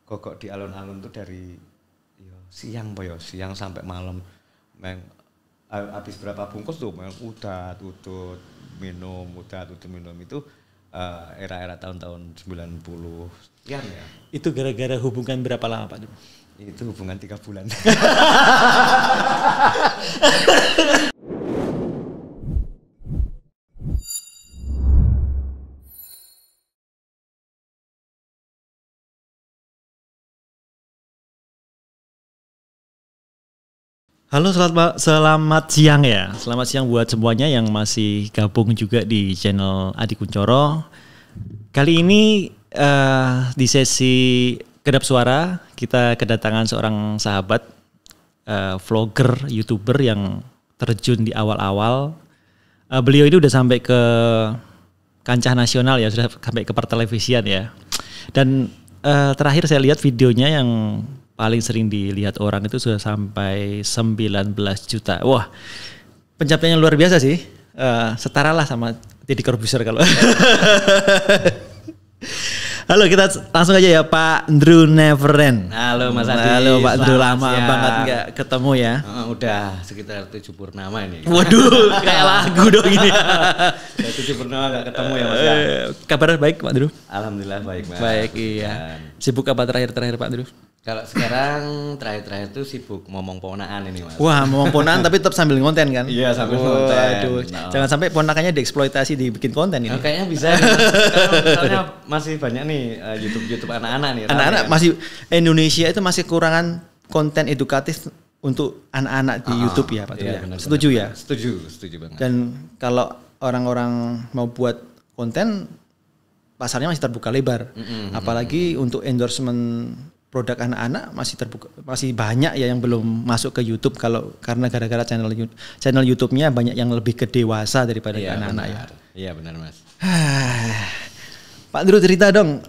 gogok di alun-alun tuh dari siang sampai malam. Habis berapa bungkus tuh udah tutut minum itu era-era tahun 90 sekian ya. Itu gara-gara hubungan berapa lama Pak? Itu hubungan 3 bulan. Halo, selamat siang ya. Selamat siang buat semuanya yang masih gabung juga di channel Adi Kuncoro. Kali ini di sesi Kedap Suara kita kedatangan seorang sahabat vlogger, YouTuber yang terjun di awal-awal. Beliau ini udah sampai ke kancah nasional ya, sudah sampai ke pertelevisian ya. Dan terakhir saya lihat videonya yang paling sering dilihat orang itu sudah sampai 19 juta. Wah, pencapaiannya luar biasa sih. Setara lah sama Deddy Corbuzier kalau. Halo, kita langsung aja ya Pak Drew Neverend. Halo Mas Adi. Halo Pak Drew, lama banget nggak ketemu ya. Udah sekitar 7 purnama ini. Waduh, kayak lagu dong ini. 7 purnama nggak ketemu ya Mas ya. Kabar baik Pak Drew? Alhamdulillah baik Mas. Baik, iya. Sibuk apa terakhir Pak Drew? Kalau sekarang terakhir tuh sibuk ngomong ponaan ini Mas. Wah, ngomong ponaan tapi tetap sambil ngonten kan? Iya, sambil ngonten. Aduh, jangan sampai ponakannya dieksploitasi dibikin konten ini. Kayaknya bisa. Soalnya masih banyak nih YouTube anak-anak nih. Anak-anak masih Indonesia itu masih kekurangan konten edukatif untuk anak-anak di YouTube ya Pak. Iya, ya. Setuju ya? Setuju banget. Dan kalau orang-orang mau buat konten pasarnya masih terbuka lebar. Apalagi untuk endorsement produk anak-anak masih banyak ya yang belum masuk ke YouTube karena gara-gara channel YouTube-nya banyak yang lebih ke dewasa daripada ke anak-anak ya. Iya benar Mas. Pak Drew cerita dong,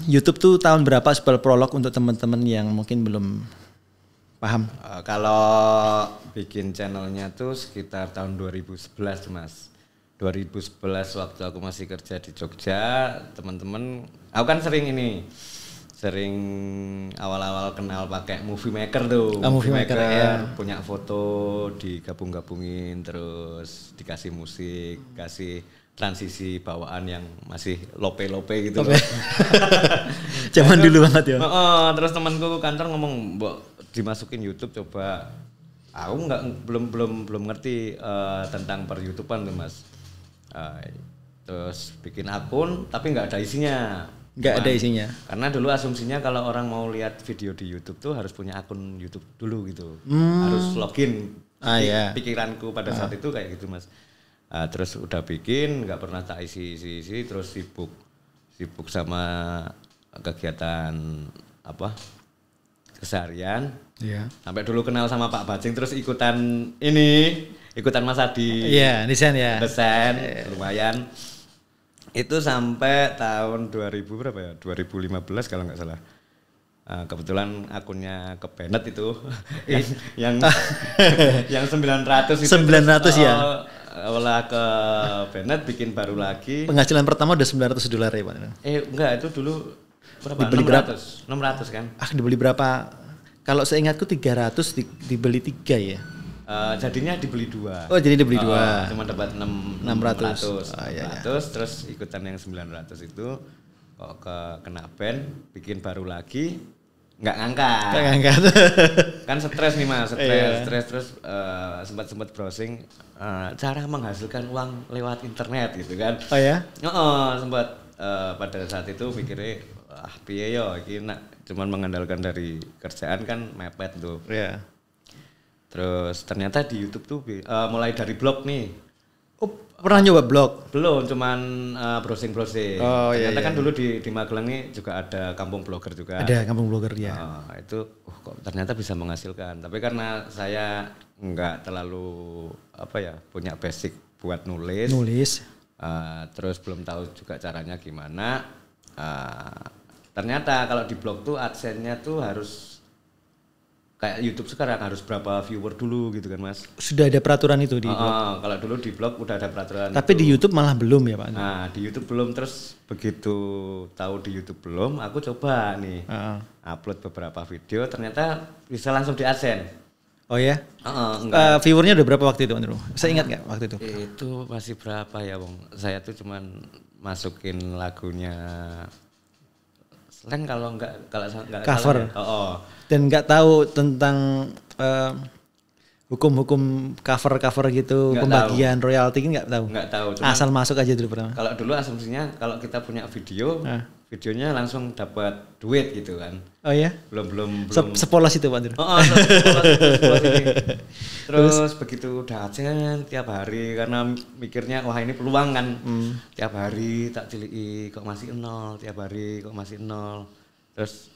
YouTube tuh tahun berapa Spell Prolog untuk teman-teman yang mungkin belum paham? Kalau bikin channelnya tuh sekitar tahun 2011 Mas. 2011 waktu aku masih kerja di Jogja, teman-teman, aku kan sering awal-awal kenal pakai Movie Maker tuh. Movie Maker ya. Punya foto digabung-gabungin terus dikasih musik, kasih transisi bawaan yang masih lope-lope gitu. Zaman dulu banget ya. Terus temanku kantor ngomong, "Mbok dimasukin YouTube coba." Aku belum ngerti tentang per YouTubean tuh Mas. Terus bikin akun tapi nggak ada isinya. Nggak ada isinya. Karena dulu asumsinya kalau orang mau lihat video di YouTube tuh harus punya akun YouTube dulu gitu. Harus login. Pikiranku pada saat itu kayak gitu Mas. Terus udah bikin, nggak pernah tak isi, terus sibuk sama kegiatan keseharian. Iya. Sampai dulu kenal sama Pak Bajing terus ikutan Mas Adi. Iya, desain ya. Desain, lumayan. Itu sampai tahun 2000 berapa ya? 2015 kalau nggak salah. Kebetulan akunnya ke Bennett itu yang 900 itu. 900 ya. Olah ke Bennett bikin baru lagi. Penghasilan pertama udah $900 ya Pak. Enggak, itu dulu berapa? Dibeli 600 kan? Dibeli berapa? Kalau seingatku 300 dibeli 3 ya. Jadinya dibeli 2. Oh, jadi dibeli 2. Cuma dapat 600. Terus ikutan yang 900 itu kok kena ban, bikin baru lagi, nggak ngangkat. Kan stres nih Mas, stres terus sempat browsing cara menghasilkan uang lewat internet gitu kan. Oh ya? Sempat pada saat itu pikirnya piye yo iki cuman mengandalkan dari kerjaan kan mepet tuh. Iya. Terus ternyata di YouTube tuh mulai dari blog nih. Oh, pernah nyoba blog? Belum, cuman browsing. Oh, ternyata kan dulu di Magelang nih juga ada kampung blogger juga. Ada kampung blogger ya. Itu kok ternyata bisa menghasilkan. Tapi karena saya nggak terlalu punya basic buat nulis. Terus belum tahu juga caranya gimana. Ternyata kalau di blog tuh AdSense-nya tuh harus kayak YouTube sekarang harus berapa viewer dulu gitu kan Mas. Sudah ada peraturan itu di blog? Kalau dulu di blog udah ada peraturan. Tapi itu. Di YouTube malah belum ya Pak? Nah di YouTube belum, terus begitu tahu di YouTube belum, aku coba nih upload beberapa video, ternyata bisa langsung di AdSense. Oh ya? Viewernya udah berapa waktu itu Andrew? Saya ingat nggak waktu itu? Itu masih berapa ya Bang? Saya tuh cuman masukin lagunya Slang kalau nggak cover. Ya. Dan nggak tahu tentang hukum-hukum cover gitu, nggak pembagian royalti nggak tahu. Nggak tahu. Asal masuk aja dulu pertama. Kalau dulu asumsinya kalau kita punya video, videonya langsung dapat duit gitu kan. Oh ya? Belum. Sepolos itu Pak Andrew. Sepolos ini. Terus begitu udah aja tiap hari karena mikirnya wah ini peluang kan. Tiap hari tak ciliki kok masih 0, tiap hari kok masih 0. Terus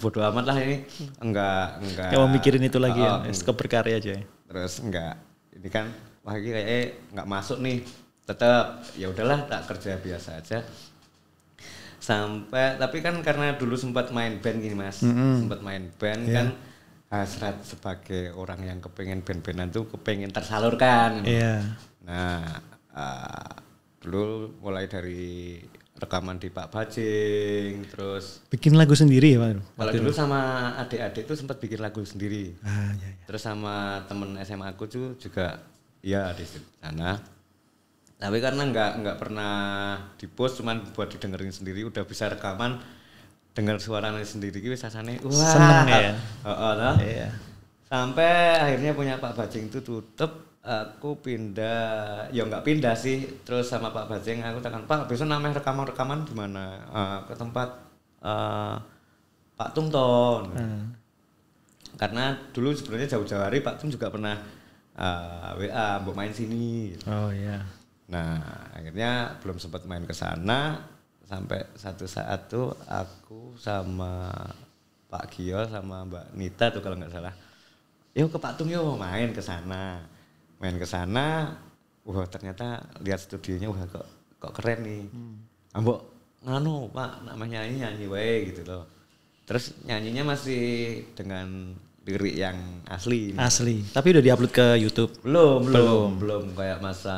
bodo amat lah ini. Enggak mau mikirin itu lagi ya, cukup berkarya aja ya. Terus enggak, ini kan wah ini kayaknya enggak masuk nih. Tetap ya udahlah tak kerja biasa aja. Sampai tapi kan karena dulu sempat main band gini Mas. Sempat main band kan hasrat sebagai orang yang kepengen band-bandan tuh kepengen tersalurkan. Nah, dulu mulai dari rekaman di Pak Bajing, terus bikin lagu sendiri ya Pak? Kalau dulu sama adik-adik tuh sempat bikin lagu sendiri. Iya. Terus sama temen SMA aku tuh juga ya di sana. Tapi karena nggak pernah di-post, cuman buat didengerin sendiri, udah bisa rekaman, denger suaranya sendiri gitu rasanya wah seneng ya. Iya. Sampai akhirnya punya Pak Bajing itu tutup. Aku pindah, ya nggak pindah sih, terus sama Pak Bajing aku tekan Pak besok namanya rekaman di mana, ke tempat Pak Tung Ton. Karena dulu sebenarnya jauh-jauh hari Pak Tung juga pernah WA mau main sini. Oh iya. Nah akhirnya belum sempat main ke sana sampai satu saat tuh aku sama Pak Gio sama Mbak Nita tuh kalau nggak salah, yuk ke Pak Tung yuk main ke sana. Wah ternyata lihat studionya wah kok keren nih. Ambok nganu Pak namanya nyanyi wae gitu loh. Terus nyanyinya masih dengan lirik yang asli. Asli. Tapi udah diupload ke YouTube? Belum kayak masa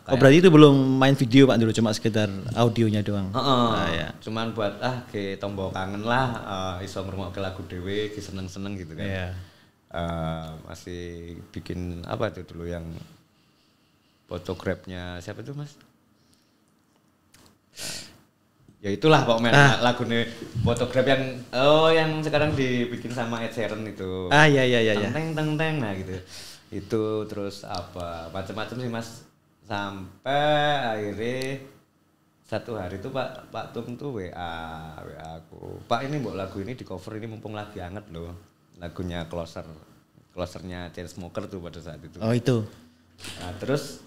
kayak berarti itu belum main video Pak dulu, cuma sekedar audionya doang. Ya. Cuman buat ke tombol kangen lah, iso ngrungokke lagu dhewe, seneng-seneng gitu kan. Iya. Masih bikin apa itu dulu yang fotografnya siapa itu Mas? Ya itulah pokoknya lagunya fotograf yang sekarang dibikin sama Ed Sheeran itu. Iya. Teng nah gitu. Itu terus apa macam-macam sih Mas. Sampai akhirnya satu hari itu Pak Tung tuh WA aku. Pak ini mbok lagu ini di cover ini mumpung lagi hangat loh. Lagunya Closernya Chainsmokers tuh pada saat itu. Oh itu. Nah, terus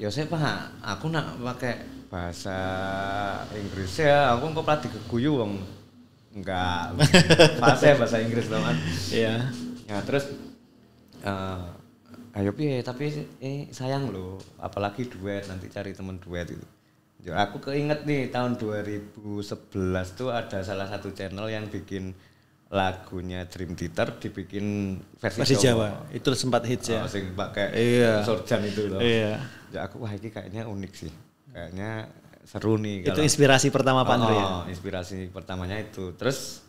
ya saya Pak, aku nak pakai bahasa Inggris ya, aku kok pelatih keguyu wong enggak bahasa Inggris loh kan. Iya. Nah, terus ayo piye tapi sayang loh, apalagi duet nanti cari temen duet itu. Ya aku keinget nih tahun 2011 tuh ada salah satu channel yang bikin lagunya Dream Theater dibikin versi Jawa. Itu sempat hits ya. Sing pakai Sorjan itu loh. Iya. Ya aku wah ini kayaknya unik sih. Kayaknya seru nih. Itu inspirasi pertama Pak Andrew ya? Inspirasi pertamanya itu. Terus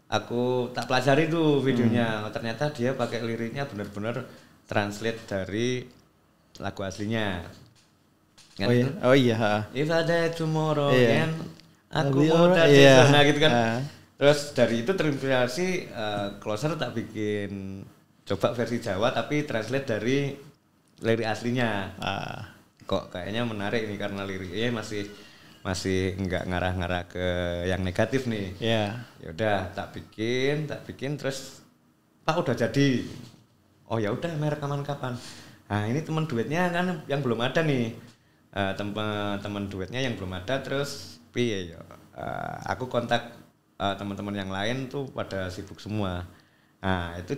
aku tak pelajari tuh videonya. Ternyata dia pakai liriknya benar-benar translate dari lagu aslinya. Kan oh iya. If I die tomorrow again, aku mau tadi sana gitu kan. Terus dari itu terinspirasi Closer tak bikin coba versi Jawa tapi translate dari lirik aslinya. Kok kayaknya menarik nih karena liriknya masih enggak ngarah-ngarah ke yang negatif nih. Iya. Ya udah tak bikin terus Pak udah jadi. Oh ya udah rekaman kapan? Nah, ini teman duetnya kan yang belum ada nih. Teman duetnya yang belum ada terus piye ya. Aku kontak teman-teman yang lain tuh pada sibuk semua. Nah, itu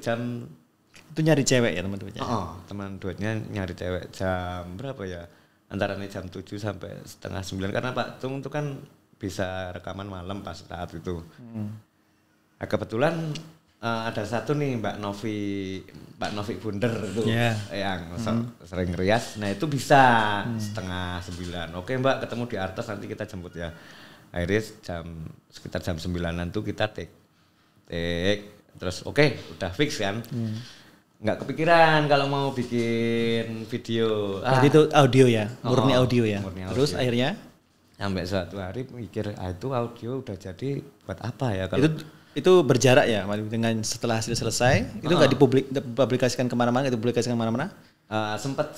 nyari cewek ya teman duetnya. Teman duetnya nyari cewek jam berapa ya? Antaranya jam 7 sampai setengah 9 karena Pak Tung itu kan bisa rekaman malam pas saat itu. Nah, kebetulan ada satu nih Mbak Novi Bunder itu yang sering rias. Nah itu bisa 8:30. Oke Mbak, ketemu di Artes, nanti kita jemput ya. Akhirnya sekitar jam 9-an tuh kita take terus oke, udah fix kan. Nggak kepikiran kalau mau bikin video. Berarti itu audio ya, murni audio ya. Terus akhirnya sampai suatu hari mikir, itu audio udah jadi buat apa ya kalau itu berjarak ya dengan setelah hasil selesai itu nggak dipublikasikan kemana-mana, dipublikasikan kemana-mana? Sempat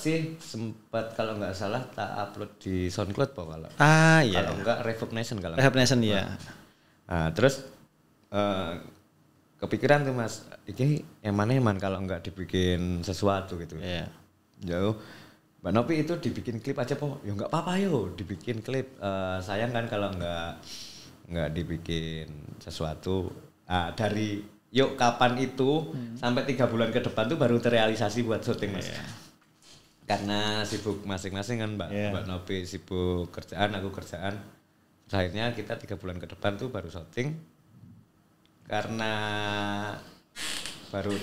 kalau nggak salah tak upload di SoundCloud kalau iya. Kalau nggak Reverb Nation ya. Terus kepikiran tuh Mas, ini yang mana kalau nggak dibikin sesuatu gitu. Jauh Mbak Novi itu dibikin klip aja po, ya nggak apa-apa yo dibikin klip. Sayang kan kalau nggak dibikin sesuatu. Dari yuk kapan itu sampai 3 bulan ke depan tuh baru terrealisasi buat syuting Mas. Karena sibuk masing-masing kan Mbak Novi sibuk kerjaan, aku kerjaan. Akhirnya kita 3 bulan ke depan tuh baru syuting. Karena baru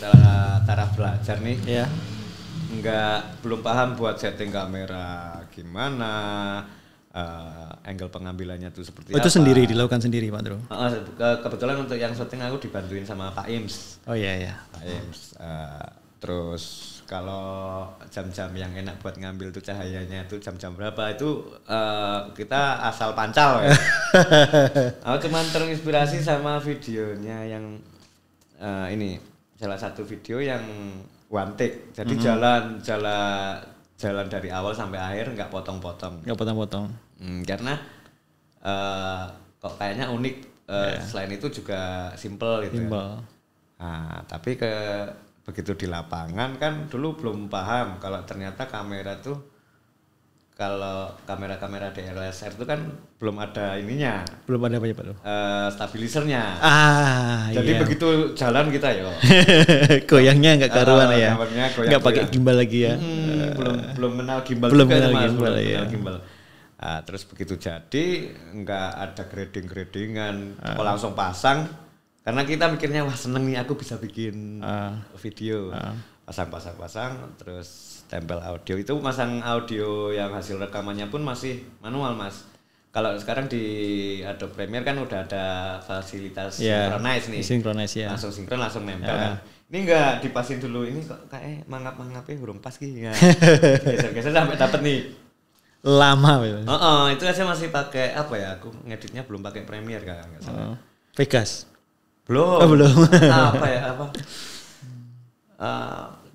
taraf belajar nih. Belum paham buat setting kamera gimana, angle pengambilannya tuh seperti apa. Itu sendiri dilakukan sendiri Pak Andro? Kebetulan untuk yang syuting aku dibantuin sama Pak Ims. Pak Ims. Terus kalau jam-jam yang enak buat ngambil tuh cahayanya tuh jam-jam berapa itu kita asal pancal ya. Aku cuman terinspirasi sama videonya yang ini salah satu video yang one take. Jadi jalan dari awal sampai akhir nggak potong-potong. Karena kok kayaknya unik. Selain itu juga simple gitu. Tapi begitu di lapangan kan dulu belum paham kalau ternyata kamera tuh, kalau kamera DSLR itu kan belum ada ininya. Belum ada apa-apa tuh? Stabilisernya. Jadi begitu jalan kita ya. Goyangnya nggak karuan ya. Nggak pakai gimbal lagi ya. Belum kenal gimbal. Gimbal. Terus begitu jadi nggak ada grading-gradingan, langsung pasang. Karena kita mikirnya wah seneng nih aku bisa bikin video. Pasang, terus tempel audio. Itu masang audio yang hasil rekamannya pun masih manual Mas. Kalau sekarang di Adobe Premiere kan udah ada fasilitas synchronize nih. Langsung sinkron, langsung nempel kan. Ini enggak dipasin dulu, ini kok kayak mangap-mangapnya belum pas gitu. Geser-geser sampai dapet nih. Lama itu aja masih pakai apa ya? Aku ngeditnya belum pakai Premiere kan, enggak salah. Vegas. Belum.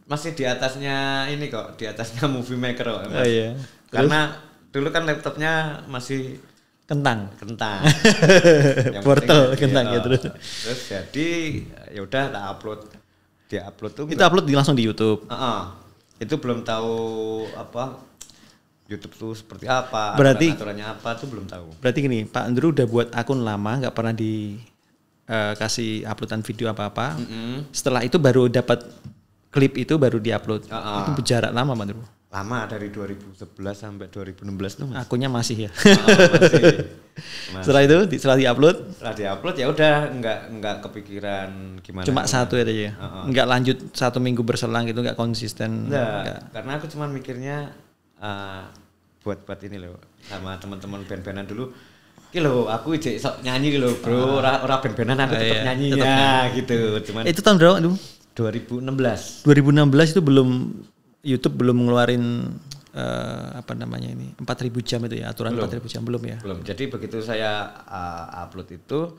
Masih di atasnya ini kok, di atasnya Movie Maker kok. Karena dulu kan laptopnya masih kentang. Portal kentang ya terus. Terus jadi ya udah tak upload. Di-upload tuh. Itu upload langsung di YouTube. Itu belum tahu apa YouTube tuh seperti apa, berarti aturannya apa tuh belum tahu. Berarti gini, Pak Andrew udah buat akun lama, nggak pernah kasih uploadan video apa-apa. Setelah itu baru dapat klip itu baru diupload. Itu berjarak lama Pak Andrew. Lama, dari 2011 sampai 2016 tuh Mas. Akunnya masih ya. Masih. Setelah diupload? Setelah diupload ya udah nggak kepikiran gimana. Cuma satu ya. Nggak lanjut 1 minggu berselang gitu, nggak konsisten. Enggak. Karena aku cuma mikirnya buat ini loh sama teman-teman band-bandan dulu. Ki lho, aku ijek sok nyanyi lho, Bro. Ora band-bandan aku tetap nyanyi ya gitu. Cuman itu tahun berapa, Aduh? 2016. 2016 itu YouTube belum ngeluarin 4.000 jam itu ya, aturan 4.000 jam belum ya? Belum. Jadi begitu saya upload itu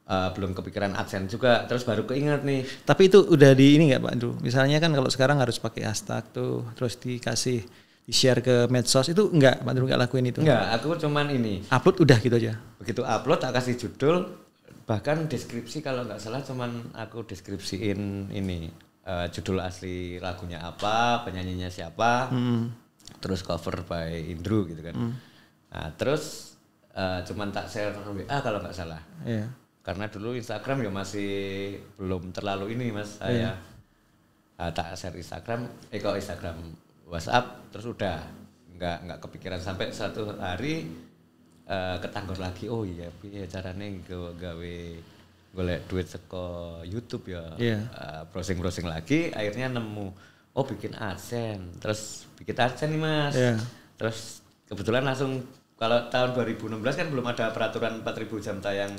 belum kepikiran AdSense juga, terus baru keinget nih. Tapi itu udah di ini nggak Pak Andrew? Misalnya kan kalau sekarang harus pakai hashtag tuh, terus di-share ke medsos, itu enggak, Pak Andrew nggak lakuin itu? Enggak, aku cuman ini. Upload udah gitu aja? Begitu upload tak kasih judul, bahkan deskripsi kalau nggak salah cuman aku deskripsiin ini judul asli lagunya apa, penyanyinya siapa, terus cover by Indru gitu kan. Nah terus cuman tak share WA kalau nggak salah. Karena dulu Instagram ya masih belum terlalu ini Mas, saya tak share Instagram, kok Instagram WhatsApp, terus udah nggak kepikiran sampai satu hari ketanggor lagi, oh iya caranya gawe golek duit saka YouTube ya. Browsing lagi akhirnya nemu bikin AdSense. Terus bikin AdSense nih Mas. Terus kebetulan langsung kalau tahun 2016 kan belum ada peraturan 4.000 jam tayang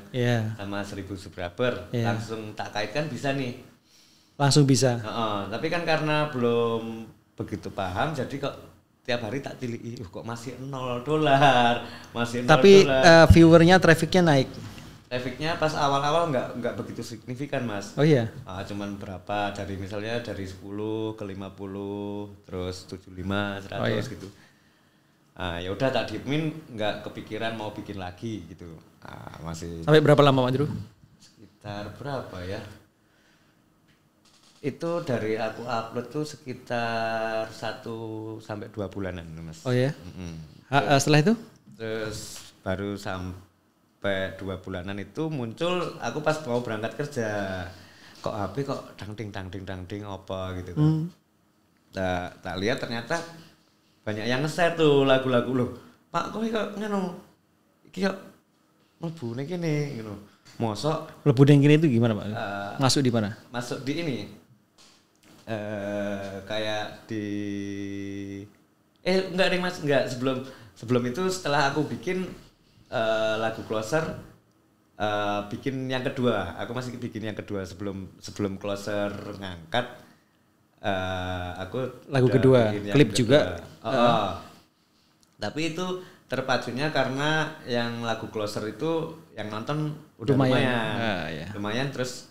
sama 1.000 subscriber. Langsung tak kaitkan bisa nih. Langsung bisa. Tapi kan karena belum begitu paham jadi kok tiap hari tak tilii kok masih $0. Masih $0. Tapi viewernya, trafficnya naik. Trafficnya pas awal-awal nggak begitu signifikan Mas. Oh iya. Cuman berapa dari misalnya dari 10 ke 50 terus 75 100 gitu. Ya udah tak diemin, nggak kepikiran mau bikin lagi gitu. Masih. Sampai berapa lama Pak Drew? Sekitar berapa ya? Itu dari aku upload tuh sekitar 1 sampai 2 bulanan Mas. Oh ya. Setelah itu? Terus baru sampai 2 bulanan itu muncul aku pas mau berangkat kerja. Kok HP kok dangding apa gitu kan. Tak lihat ternyata banyak yang nge-share tuh lagu-lagu loh. Pak kok ngono. Iki kok mlebune kene ngono. Mosok mlebune kene itu gimana Pak? Masuk di mana? Masuk di ini. Kayak di enggak deh Mas, enggak sebelum itu setelah aku bikin lagu Closer bikin yang kedua. Aku masih bikin yang kedua sebelum Closer ngangkat aku lagu kedua, klip juga. Tapi itu terpacunya karena yang lagu Closer itu yang nonton udah lumayan. Terus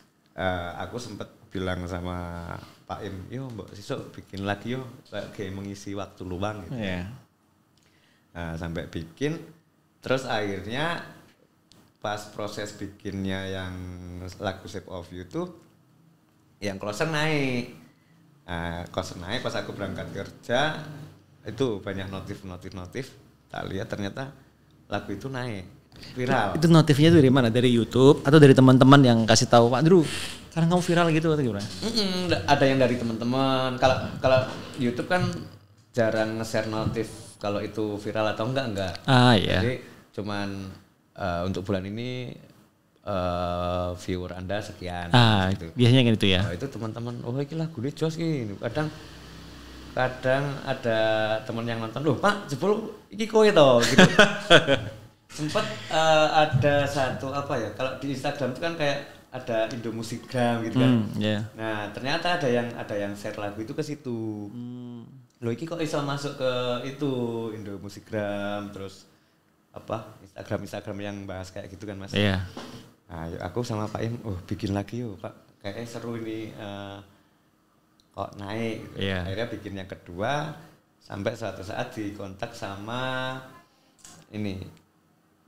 aku sempet bilang sama Pak Im, yo mbak sesuk bikin lagi yo kayak mengisi waktu luang gitu. Sampai bikin, terus akhirnya pas proses bikinnya yang lagu Shape of You tuh yang Closer naik. Closer naik pas aku berangkat kerja itu banyak notif. Tak lihat ternyata lagu itu naik viral. Itu notifnya dari mana? Dari YouTube atau dari teman-teman yang kasih tahu Pak Drew? Karena kamu viral gitu atau gimana? Ada yang dari teman-teman. Kalau YouTube kan jarang nge-share notif kalau itu viral atau enggak. Iya. Jadi cuman untuk bulan ini viewer Anda sekian gitu. Biasanya kan itu ya. Itu teman-teman, ini lagune jos iki. Kadang ada teman yang nonton, "Loh, Pak, jebul iki kowe to?" gitu. Sempat ada satu kalau di Instagram itu kan kayak ada Indo Musikgram gitu kan. Nah, ternyata ada yang share lagu itu ke situ. Loh iki kok iso masuk ke itu Indo Musikgram, terus Instagram yang bahas kayak gitu kan Mas. Iya. Nah, aku sama Pak Im, bikin lagi yuk Pak, kayaknya seru ini kok naik. Akhirnya bikin yang kedua, sampai suatu saat dikontak sama ini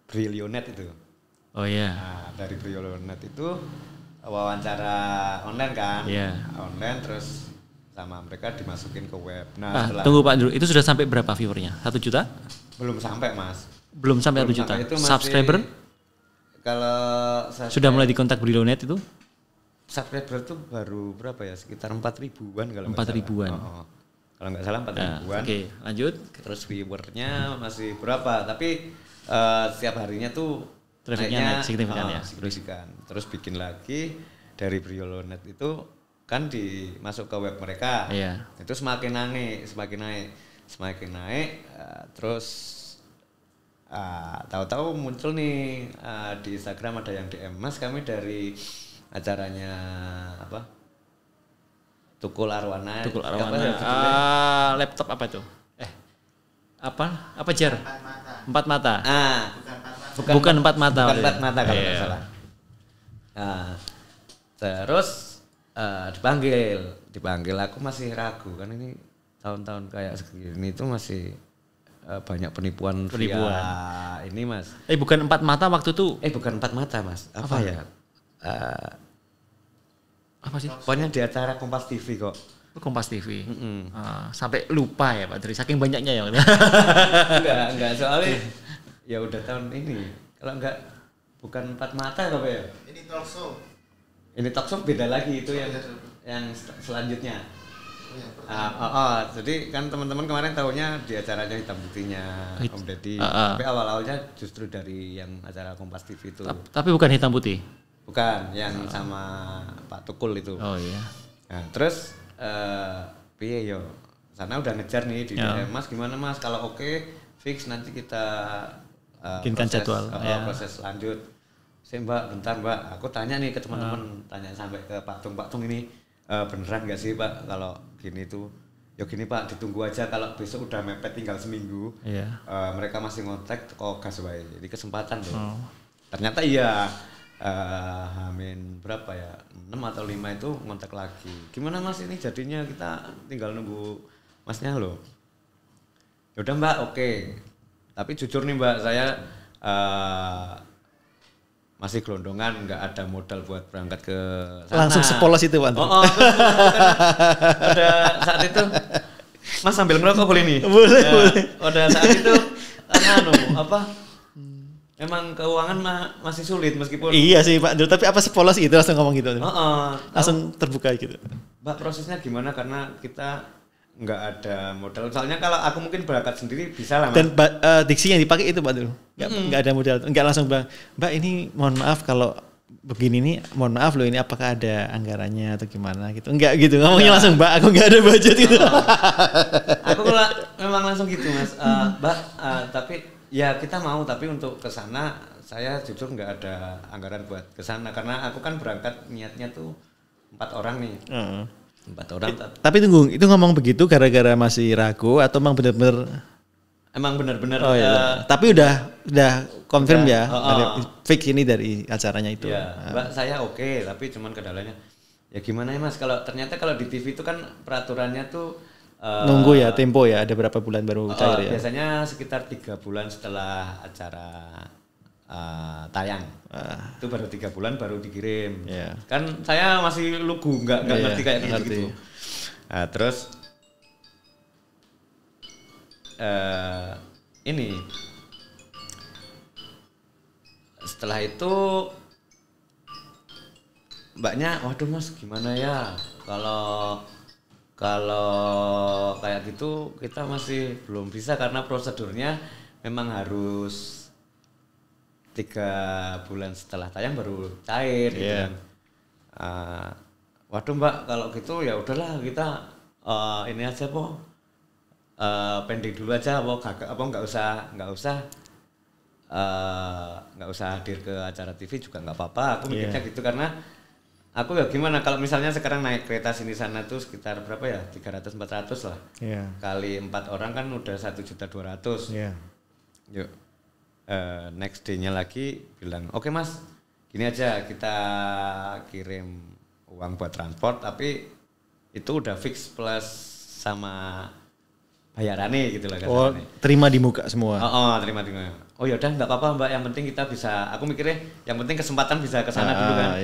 Brilionet itu. Nah, dari Brilionet itu wawancara online kan. Online terus sama mereka dimasukin ke web. Tunggu Pak Drew, itu sudah sampai berapa viewernya? 1 juta? Belum sampai Mas. Belum sampai 1 juta. Subscriber? Kalau sudah mulai dikontak Brilionet itu? Subscriber itu baru berapa ya? Sekitar 4.000-an kalau 4.000-an. Kalau nggak salah 4.000-an. Oke, lanjut. Terus viewernya masih berapa? Tapi setiap harinya tuh trafficnya naik signifikan ya. Signifikan. Terus bikin lagi dari Brilionet itu kan masuk ke web mereka. Itu semakin naik. Terus tahu-tahu muncul nih di Instagram ada yang DM, "Mas, kami dari acaranya Tukul Arwana." Laptop apa itu? Apa Jar? 4 mata. Bukan 4 mata. Bukan 4 mata kalau nggak salah. Terus dipanggil, aku masih ragu kan ini tahun-tahun kayak segini itu masih banyak penipuan. Ini Mas. Bukan 4 mata waktu itu. Bukan 4 mata Mas. Apa ya? Apa sih? Pokoknya di acara Kompas TV kok. Kompas TV. Sampai lupa ya Pak Tri, saking banyaknya ya. Enggak soalnya ya udah tahun ini. Kalau enggak bukan 4 mata apa ya? Ini talk show. Ini talk show beda lagi itu yang selanjutnya. Jadi kan teman-teman kemarin tahunya di acaranya Hitam Putihnya Om Deddy. Tapi awal-awalnya justru dari yang acara Kompas TV itu. Tapi bukan Hitam Putih. Bukan, yang sama Pak Tukul itu. Oh iya. Nah, terus piye yo? Sana udah ngejar nih di DM, Mas gimana Mas? Kalau oke, fix nanti kita bikinkan jadwal. Proses lanjut. Mbak, bentar Mbak, aku tanya nih ke teman-teman, tanya sampai ke Pak Tung ini beneran nggak sih Pak kalau gini tuh? Ya gini Pak, ditunggu aja kalau besok udah mepet tinggal seminggu. Mereka masih ngontek kok gas wae. Jadi kesempatan tuh. Ternyata iya. Hamin berapa ya 6 atau 5 itu ngontak lagi, gimana Mas ini jadinya, kita tinggal nunggu Masnya loh. Yaudah Mbak, oke. Tapi jujur nih Mbak, saya masih gelondongan, nggak ada modal buat berangkat ke sana. Langsung sepolos itu Pak. Pada saat itu Mas sambil ngerokok boleh nih? Boleh. Pada saat itu emang keuangan masih sulit meskipun. Iya sih Pak, tapi apa sepolos itu langsung ngomong gitu? Langsung terbuka gitu. Mbak, prosesnya gimana, karena kita nggak ada modal. Soalnya kalau aku mungkin berangkat sendiri bisa lah Mas. Dan diksi yang dipakai itu Pak dulu, nggak ada modal, nggak langsung Mbak ini mohon maaf kalau begini nih, mohon maaf loh ini apakah ada anggarannya atau gimana gitu, nggak gitu ngomongnya langsung Mbak, aku nggak ada budget gitu. Aku memang langsung gitu Mas, Mbak, tapi ya kita mau, tapi untuk ke sana saya jujur nggak ada anggaran buat ke sana karena aku kan berangkat niatnya tuh 4 orang nih. 4 orang. Tapi tunggu, itu ngomong begitu gara-gara masih ragu atau emang benar-benar? Emang benar-benar. Oh iya. Tapi udah confirm ya, fix ini dari acaranya itu. Ya, Mbak saya oke, tapi cuman kendalanya ya gimana ya Mas, kalau ternyata kalau di TV itu kan peraturannya tuh nunggu ya, tempo ya, ada berapa bulan baru cair ya? Biasanya sekitar 3 bulan setelah acara tayang. Itu baru 3 bulan baru dikirim. Kan saya masih lugu, nggak ngerti kayak gitu. Nah, terus ini setelah itu Mbaknya, waduh Mas gimana ya kalau kayak gitu kita masih belum bisa karena prosedurnya memang harus 3 bulan setelah tayang baru cair gitu kan. Waduh Mbak, kalau gitu ya udahlah kita ini aja pending dulu aja, nggak usah hadir ke acara TV juga nggak apa-apa. Aku mikirnya gitu karena aku ya gimana kalau misalnya sekarang naik kereta sini sana tuh sekitar berapa ya, 300-400 lah. Kali 4 orang kan udah 1.200.000. Yuk, next day-nya lagi bilang, oke Mas, gini aja kita kirim uang buat transport, tapi itu udah fix plus sama bayarannya gitu lah kasarnya. Terima di muka semua. Terima di muka. Oh ya udah nggak apa-apa Mbak, yang penting kita bisa. Aku mikirnya yang penting kesempatan bisa ke sana dulu kan.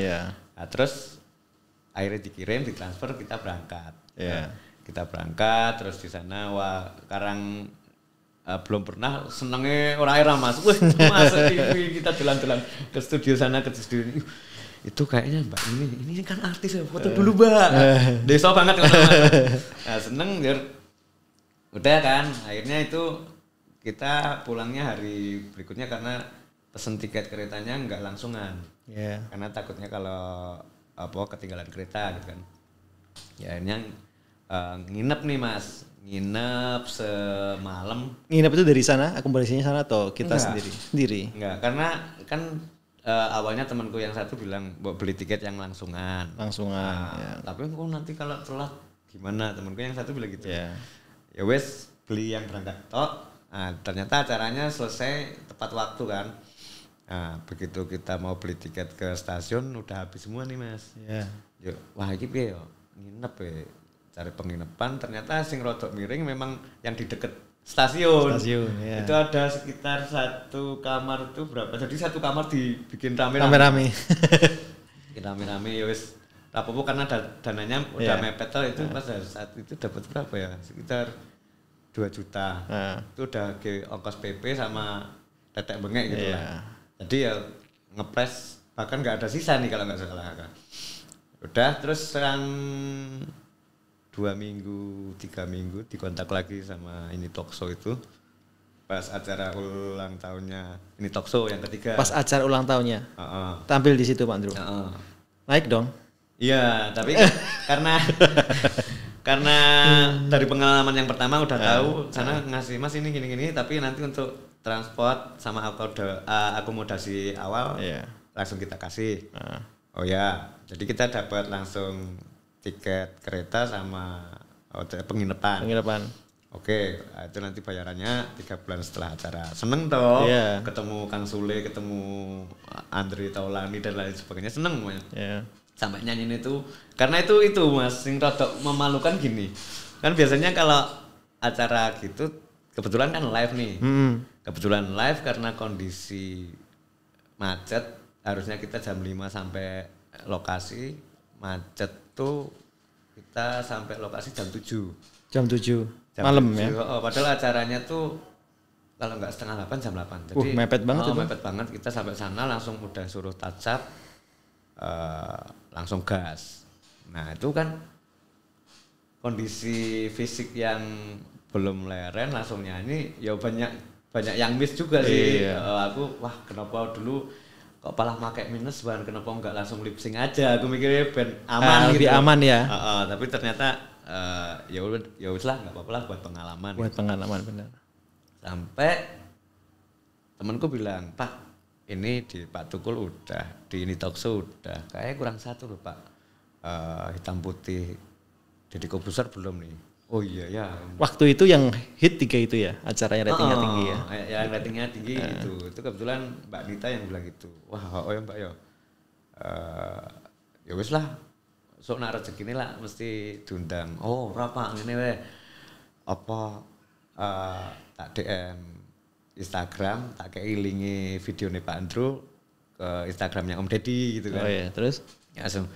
Nah, terus akhirnya dikirim, ditransfer, kita berangkat. Kita berangkat, terus di sana sekarang belum pernah senengnya orang Mas. Wah, masuk TV kita jalan-jalan ke studio sana, ke studio ini. Itu kayaknya Mbak ini kan artis ya, foto dulu Mbak. Desa banget kan. Nah, seneng udah kan, akhirnya itu kita pulangnya hari berikutnya karena pesen tiket keretanya nggak langsungan. Karena takutnya kalau ketinggalan kereta gitu kan. Ya akhirnya nginep nih Mas, nginep semalam. Nginep itu dari sana, akomodasinya sana atau kita sendiri? Enggak, karena kan awalnya temanku yang satu bilang mau beli tiket yang langsungan. Tapi aku nanti kalau telat gimana, temanku yang satu bilang gitu. Ya wes beli yang berangkat tok. Nah, ternyata acaranya selesai tepat waktu kan. Nah, begitu kita mau beli tiket ke stasiun udah habis semua nih Mas. Yuk, wah iki piye yo? Nginep ya. Cari penginapan, ternyata sing rodok miring memang yang di deket stasiun. Itu ada sekitar 1 kamar tuh berapa? Jadi 1 kamar dibikin rame-rame. Bikin rame-rame ya wis. Apa-apa karena dananya udah mepet tuh itu pas saat itu dapat berapa ya? Sekitar 2 juta. Itu udah ongkos PP sama tetek bengek gitu lah. Jadi ya ngepres bahkan nggak ada sisa nih kalau nggak salah kan. Udah terus sekarang 2 minggu 3 minggu dikontak lagi sama ini talkshow itu. pas acara ulang tahunnya ini talkshow yang ketiga. Pas acara ulang tahunnya. Tampil di situ Pak Andrew. Naik dong. Iya, tapi karena dari pengalaman yang pertama udah tahu sana ngasih Mas ini gini-gini, tapi nanti untuk transport sama akomodasi awal langsung kita kasih. Oh ya, jadi kita dapat langsung tiket kereta sama penginapan. Oke, itu nanti bayarannya 3 bulan setelah acara. Seneng toh, ketemu Kang Sule, ketemu Andre Taulani dan lain sebagainya, seneng banget. Sampai nyanyiin itu, karena itu Mas, yang rodok memalukan gini. Kan biasanya kalau acara gitu, kebetulan kan live nih. Kebetulan live karena kondisi macet, harusnya kita jam 5 sampai lokasi, macet tuh kita sampai lokasi jam 7. Jam 7. Malam ya. Padahal acaranya tuh kalau nggak 7:30 jam 8. Jadi mepet banget itu. Mepet banget, kita sampai sana langsung udah suruh touch up, langsung gas. Nah itu kan kondisi fisik yang belum leren langsung nyanyi, ya banyak yang miss juga sih. Aku kenapa dulu kok malah pakai minus ban, kenapa enggak langsung lip sync aja? Aku mikirnya band aman gitu. Lebih aman ya. Tapi ternyata ya wis lah, nggak apa-apa lah buat pengalaman. Buat pengalaman benar. Sampai temanku bilang, Pak, ini di Pak Tukul udah, di ini talkshow udah, kayaknya kurang satu loh Pak, hitam putih, Deddy Corbuzier belum nih. Oh iya ya. Waktu itu yang hit 3 itu ya, acaranya ratingnya tinggi ya. Yang ratingnya tinggi itu kebetulan Mbak Nita yang bilang gitu. Wah, ya Mbak ya. Ya wis lah. Sok nak rezeki ini lah mesti diundang. Oh, berapa ini weh? Apa tak DM Instagram, tak keilingi video nih Pak Andrew ke Instagramnya Om Deddy gitu kan. Oh iya, terus? Ya langsung,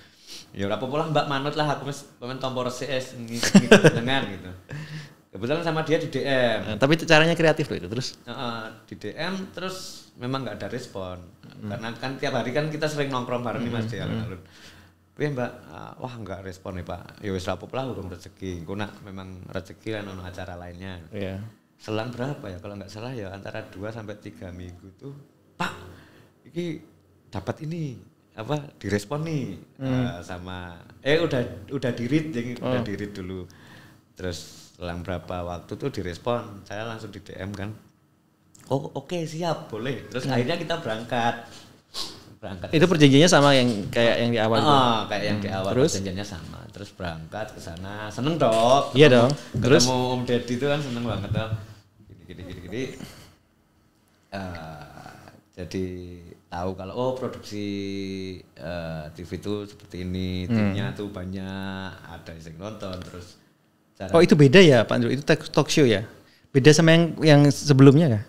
ya ora apa-apa lah Mbak, manut lah aku pemain tombol CS ngikut dengan gitu. Kebetulan sama dia di DM. Tapi itu caranya kreatif loh itu terus? Di DM terus memang nggak ada respon. Karena kan tiap hari kan kita sering nongkrong bareng nih Mas di alun-alun. Tapi Mbak, wah nggak respon nih Pak. Ya wis apa-apa lah urung rezeki. Engko nak memang rezeki lan ono acara lainnya. Iya. Selang berapa ya? Kalau nggak salah ya antara 2 sampai 3 minggu tuh, Pak, ini dapat ini apa direspon nih sama udah di-read jadi udah di-read dulu. Terus selang berapa waktu tuh direspon, saya langsung di DM kan. Oh oke, siap, boleh. Terus akhirnya kita berangkat. Itu perjanjiannya sama yang kayak yang di awal itu. Kayak yang di awal. Terus perjanjiannya sama. Terus berangkat ke sana, seneng dong. Iya dong. Terus ketemu Om Deddy itu kan seneng banget dong. Gini. Jadi tahu kalau produksi TV itu seperti ini, timnya tuh banyak, ada yang nonton terus. Itu beda ya Pak Andrew, itu talk show ya? Beda sama yang sebelumnya kah?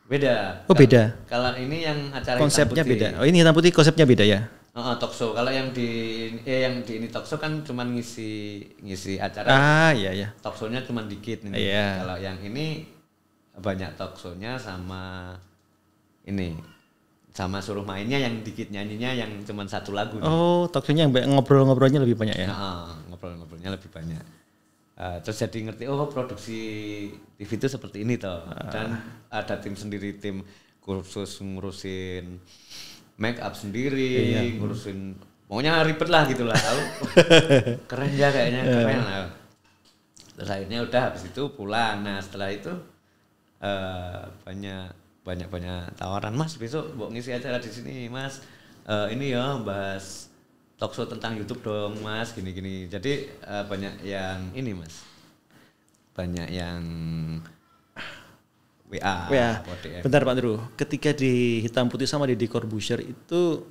Beda. Beda. Kalau ini yang acara konsepnya beda. Oh ini hitam putih konsepnya beda ya? Talk show. Kalau yang di ini talk show kan cuma ngisi acara. Iya. Talk show-nya cuma dikit nih. Iya. Kalau yang ini banyak talk show-nya sama ini. Sama suruh mainnya yang dikit, nyanyinya yang cuma 1 lagu. Talk show-nya yang ngobrol-ngobrolnya lebih banyak ya? Ngobrol-ngobrolnya lebih banyak. Terus jadi ngerti, produksi TV itu seperti ini toh. Dan ada tim sendiri, tim khusus ngurusin make up sendiri, ngurusin, pokoknya ribet lah gitu lah. Keren ya kayaknya, keren lah. Terus akhirnya udah habis itu pulang. Nah setelah itu banyak tawaran, Mas besok mau ngisi acara di sini Mas, ini ya bahas talkshow tentang YouTube dong Mas, gini-gini. Jadi banyak yang ini Mas, banyak yang WA. Bentar Pak Andrew, ketika di Hitam Putih sama Deddy Corbuzier itu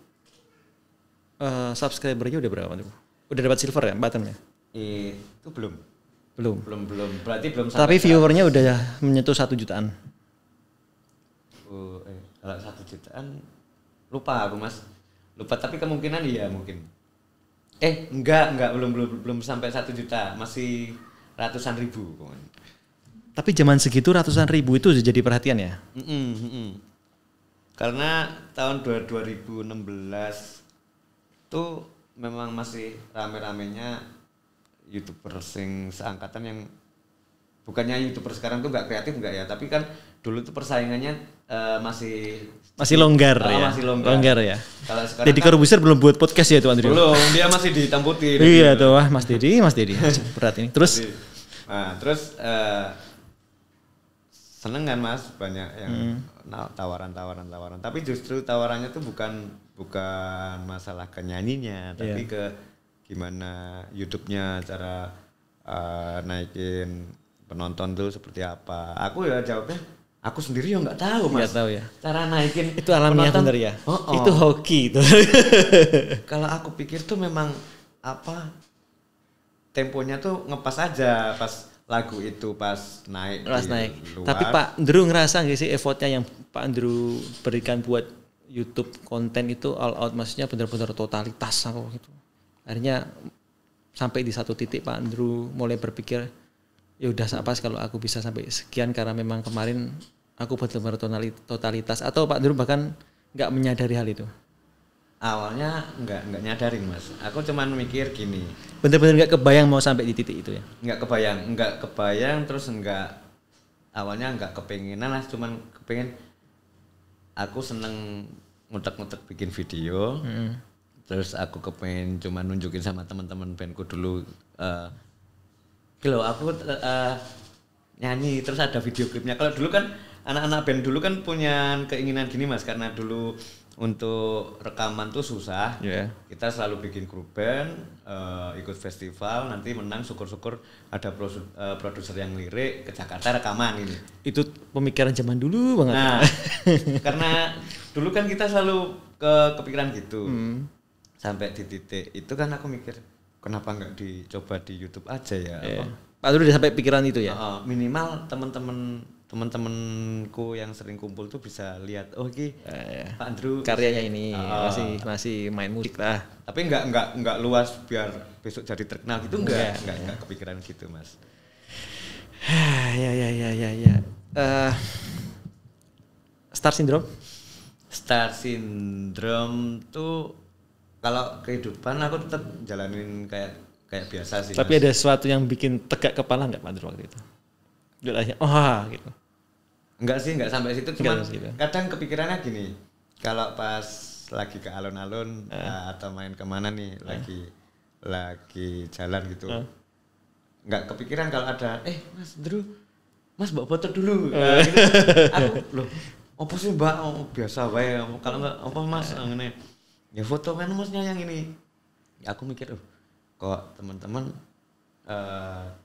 subscribernya udah berapa Pak Andrew? Udah dapat silver ya, button ya? Itu belum. Berarti belum. Tapi viewernya udah menyentuh 1 jutaan. Kalau 1 jutaan lupa aku Mas. Lupa, tapi kemungkinan iya mungkin. Enggak, belum sampai 1 juta, masih ratusan ribu. Tapi zaman segitu ratusan ribu itu jadi perhatian ya? Karena tahun 2016 tuh memang masih rame-ramenya YouTuber sing seangkatan yang bukannya YouTuber sekarang tuh nggak kreatif nggak ya, tapi kan dulu tuh persaingannya masih longgar ya. Masih longgar ya. Kalau sekarang Deddy Corbuzier belum buat podcast ya tuh Andrew. Belum, dia masih di hitam putih. Iya tuh, wah Mas Deddy berat ini. Terus terus seneng kan Mas, banyak yang tawaran. Tapi justru tawarannya tuh bukan masalah ke nyanyinya, tapi ke gimana YouTube-nya, cara naikin penonton tuh seperti apa. Aku ya jawabnya, aku sendiri ya nggak tahu Mas. Nggak tahu ya. Cara naikin itu alamiah bener ya. Itu hoki itu. Kalau aku pikir tuh memang temponya tuh ngepas aja pas lagu itu pas naik. Luar. Tapi Pak Andrew ngerasa nggak sih effortnya yang Pak Andrew berikan buat YouTube konten itu all out, maksudnya benar-benar totalitas aku gitu. Akhirnya sampai di satu titik Pak Andrew mulai berpikir, ya udah apa kalau aku bisa sampai sekian karena memang kemarin aku benar-benar totalitas, atau Pak Andrew bahkan nggak menyadari hal itu? Awalnya nggak nyadarin Mas, aku cuman mikir gini. Bener-bener nggak kebayang mau sampai di titik itu ya? Nggak kebayang, terus awalnya nggak kepengenan lah, cuman kepengen. Aku seneng ngutek-ngutek bikin video, terus aku kepengen cuma nunjukin sama teman-teman bandku dulu. Aku nyanyi, terus ada video klipnya. Kalau dulu kan anak-anak band dulu kan punya keinginan gini Mas, karena dulu untuk rekaman tuh susah. Kita selalu bikin grup band, ikut festival, nanti menang syukur-syukur ada produser yang lirik ke Jakarta rekaman ini. Itu pemikiran zaman dulu banget. Nah, karena dulu kan kita selalu kepikiran gitu. Sampai di titik itu kan aku mikir, kenapa nggak dicoba di YouTube aja ya? Pak Andrew udah sampai pikiran itu ya? Minimal teman-temanku yang sering kumpul tuh bisa lihat, Pak Andrew karyanya ini masih main musik lah. Tapi nggak luas biar besok jadi terkenal gitu, nggak kepikiran gitu Mas. Ya. Star Syndrome tuh kalau kehidupan aku tetap jalanin kayak biasa sih. Tapi Mas, ada sesuatu yang bikin tegak kepala nggak Pak Andrew waktu itu? Gitu. Enggak sampai situ, cuman kadang kepikirannya gini, kalau pas lagi ke alun-alun atau main kemana nih, lagi jalan gitu, nggak kepikiran kalau ada, Mas Andrew, Mas bawa foto dulu. Gitu. Aku loh, apa sih Mbak? Biasa wae. Kalau nggak apa Mas ngene. Ya foto kan Masnya yang ini. Aku mikir, kok teman-teman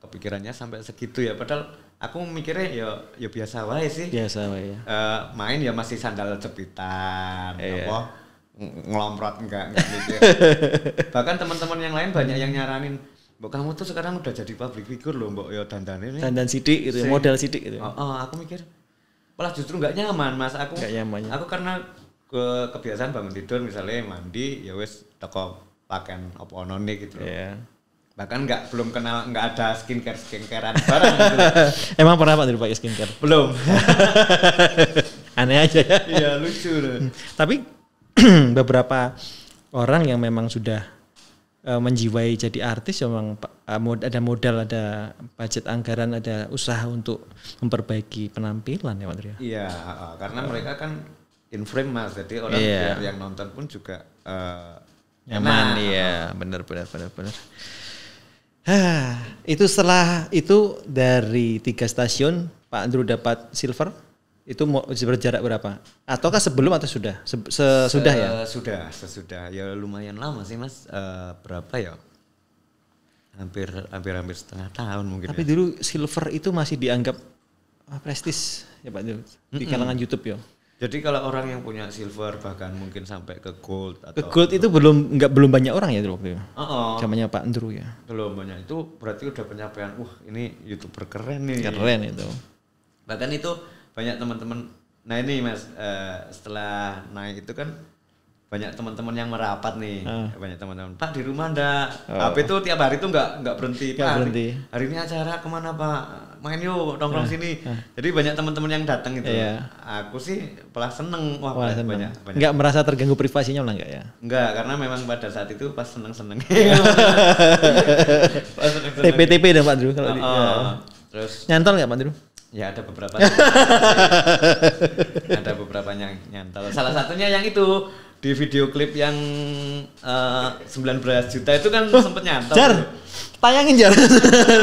kepikirannya sampai segitu ya, padahal aku mikirnya ya biasa wae sih. Biasa wae ya. Main ya masih sandal jepitan, ngelomprot enggak mikir. Bahkan teman-teman yang lain banyak yang nyaranin, Mbok kamu tuh sekarang udah jadi public figure loh, Mbok ya dandan sidik gitu, modal sidik gitu. Aku mikir malah justru nggak nyaman Mas, aku karena kebiasaan bangun tidur misalnya mandi ya wes toko pakaian apa onone gitu. Bahkan belum kenal, nggak ada skincarean barang gitu. Emang pernah Pak dulu pakai skincare? Belum. Aneh aja ya. Iya lucu loh. Tapi beberapa orang yang memang sudah menjiwai jadi artis memang ada modal, ada budget anggaran, ada usaha untuk memperbaiki penampilan ya Pak Andrew. Iya, karena mereka kan in frame Mas, jadi orang yang nonton pun juga nyaman. Iya, benar. Itu setelah itu dari 3 stasiun Pak Andrew dapat silver, itu mau berjarak berapa? Ataukah sebelum atau sudah? Sudah ya? Sesudah. Ya lumayan lama sih Mas. Berapa ya? Hampir setengah tahun mungkin. Tapi dulu silver itu masih dianggap prestis ya Pak Andrew di kalangan YouTube ya. Jadi kalau orang yang punya silver bahkan mungkin sampai ke gold atau ke gold itu belum banyak orang ya waktu itu. Zamannya Pak Andrew ya. Belum banyak, itu berarti udah pencapaian. Ini YouTuber keren nih. Keren itu. Bahkan itu banyak teman-teman. Nah ini Mas, setelah naik itu kan banyak teman-teman yang merapat nih. Banyak teman-teman, Pak di rumah ndak? HP itu tiap hari tuh nggak berhenti. Pak, hari ini acara kemana Pak? Main yuk, nongkrong sini. Jadi banyak teman-teman yang datang itu. Aku sih malah seneng. Banyak. Nggak merasa terganggu privasinya lah nggak ya? Nggak, karena memang pada saat itu pas seneng. TP dan Pak Andrew kalau Terus nyantol nggak Pak Andrew? Ya ada beberapa. Ada beberapa yang nyantol. Salah satunya yang itu di video klip yang 19 juta itu kan sempet nyantol. Jar, tayangin Jar.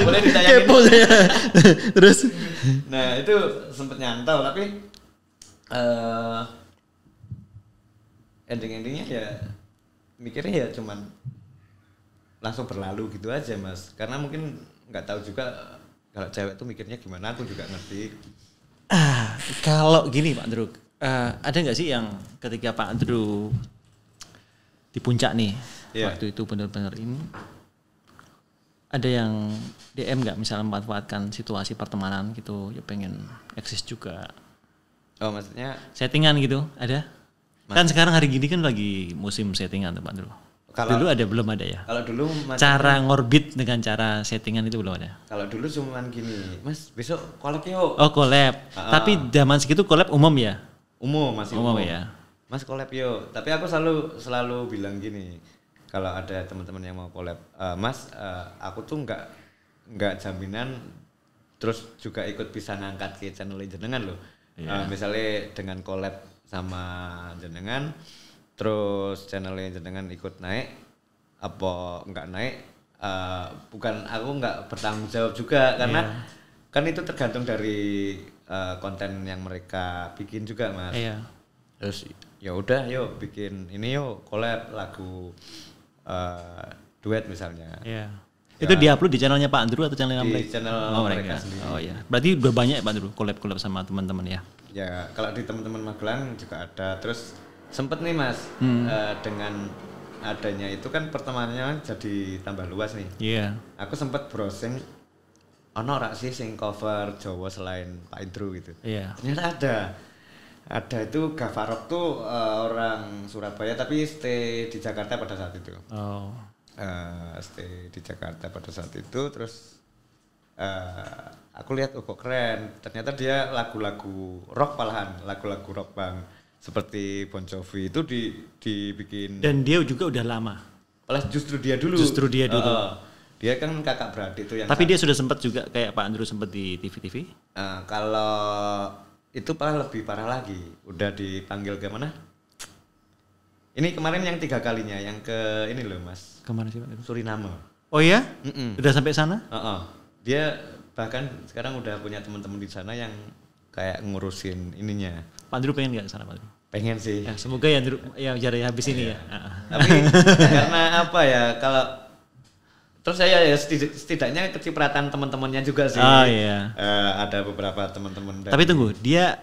Boleh ditayangin. Kepo saya. Terus? Nah itu sempet nyantol tapi ending-endingnya ya mikirnya ya cuman langsung berlalu gitu aja Mas. Karena mungkin nggak tahu juga kalau cewek tuh mikirnya gimana, aku juga ngerti. Kalau gini Pak Andrew, ada nggak sih yang ketika Pak Andrew di puncak nih, waktu itu benar-benar ini, ada yang DM nggak misalnya memanfaatkan situasi pertemanan gitu, ya pengen eksis juga. Oh maksudnya? Settingan gitu, ada? Kan sekarang hari gini kan lagi musim settingan tuh Pak Andrew. Dulu ada belum ada ya? Kalau dulu cara ngorbit dengan cara settingan itu belum ada. Kalau dulu cuman gini, Mas besok collab yuk. Oh collab. Tapi zaman segitu collab umum ya? Masih umum ya. Mas collab yuk. Tapi aku selalu bilang gini, kalau ada teman-teman yang mau collab, Mas, aku tuh nggak jaminan terus juga ikut bisa ngangkat ke channel jenengan loh. Misalnya dengan collab sama jenengan, terus channelnya jenengan ikut naik apa enggak naik, bukan aku enggak bertanggung jawab juga karena kan itu tergantung dari konten yang mereka bikin juga Mas. Terus ya udah yuk bikin ini yuk collab lagu duet misalnya. Itu diupload di channelnya Pak Andrew atau channelnya di channel mereka sendiri. Oh ya, berarti udah banyak Pak Andrew collab sama teman-teman ya? Ya kalau di teman-teman Magelang juga ada. Terus sempet nih Mas, dengan adanya itu kan pertemanannya jadi tambah luas nih. Aku sempet browsing, ono ora sih sing cover Jawa selain Pak Andrew gitu. Ternyata ada itu Gavarok tuh orang Surabaya tapi stay di Jakarta pada saat itu. Stay di Jakarta pada saat itu, terus aku lihat kok keren. Ternyata dia lagu-lagu rock malahan, lagu-lagu rock bang. Seperti Bon Jovi itu dibikin. Dan dia juga udah lama. Justru dia dulu. Dia kan kakak beradik itu yang. Tapi dia sudah sempat juga kayak Pak Andrew sempat di TV-TV. Kalau itu lebih parah lagi. Udah dipanggil ke mana? Ini kemarin yang 3 kalinya, yang ke ini loh Mas. Kemana sih Pak? Suriname. Oh ya? Udah sampai sana? Dia bahkan sekarang udah punya teman-teman di sana yang kayak ngurusin ininya. Pak Andrew pengen nggak sana Pak Andrew? Pengen sih. Ya, semoga ya Andrew ya jari habis ini ya. Tapi karena apa ya, kalau terus saya ya setidaknya kecipratan teman-temannya juga sih. Ada beberapa teman-teman. Tapi tunggu, dia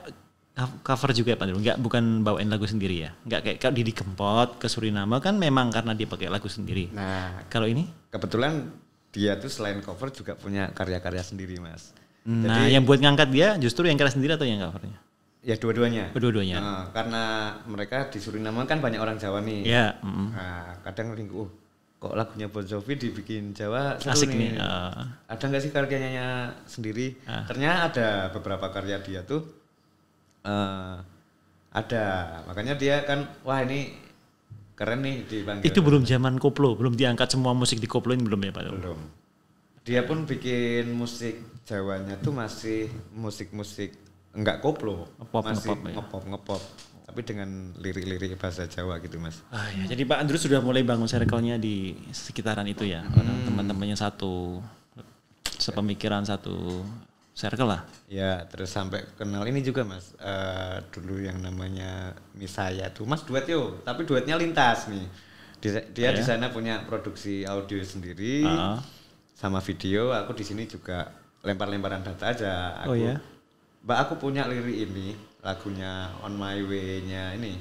cover juga ya Pak Andrew? Bukan bawain lagu sendiri ya? Nggak kayak kalau Didi Kempot ke Suriname kan memang karena dia pakai lagu sendiri. Nah, kalau ini? Kebetulan dia tuh selain cover juga punya karya-karya sendiri Mas. Nah, yang buat ngangkat dia justru yang karya sendiri atau yang covernya? Ya dua-duanya. Dua-duanya. Karena mereka di Suriname kan banyak orang Jawa nih. Nah, kadang lingkup, kok lagunya Bon Jovi dibikin Jawa seru asik nih. Ada nggak sih karyanya sendiri? Ternyata ada beberapa karya dia tuh ada. Makanya dia kan wah ini keren nih dipanggil. Itu belum zaman koplo, belum diangkat semua musik di koplo ini belum ya Pak? Belum. Dia pun bikin musik Jawanya tuh masih musik-musik enggak koplo, masih ngepop, tapi dengan lirik-lirik bahasa Jawa gitu Mas. Jadi Pak Andrew sudah mulai bangun circle-nya di sekitaran itu ya, teman-temannya satu sepemikiran, satu circle lah. Ya, terus sampai kenal ini juga Mas, dulu yang namanya Misaya tuh Mas duet yuk, tapi duetnya lintas nih. Dia di sana punya produksi audio sendiri, sama video. Aku di sini juga lempar-lemparan data aja. Mbak aku punya lirik ini, lagunya On My Way-nya ini.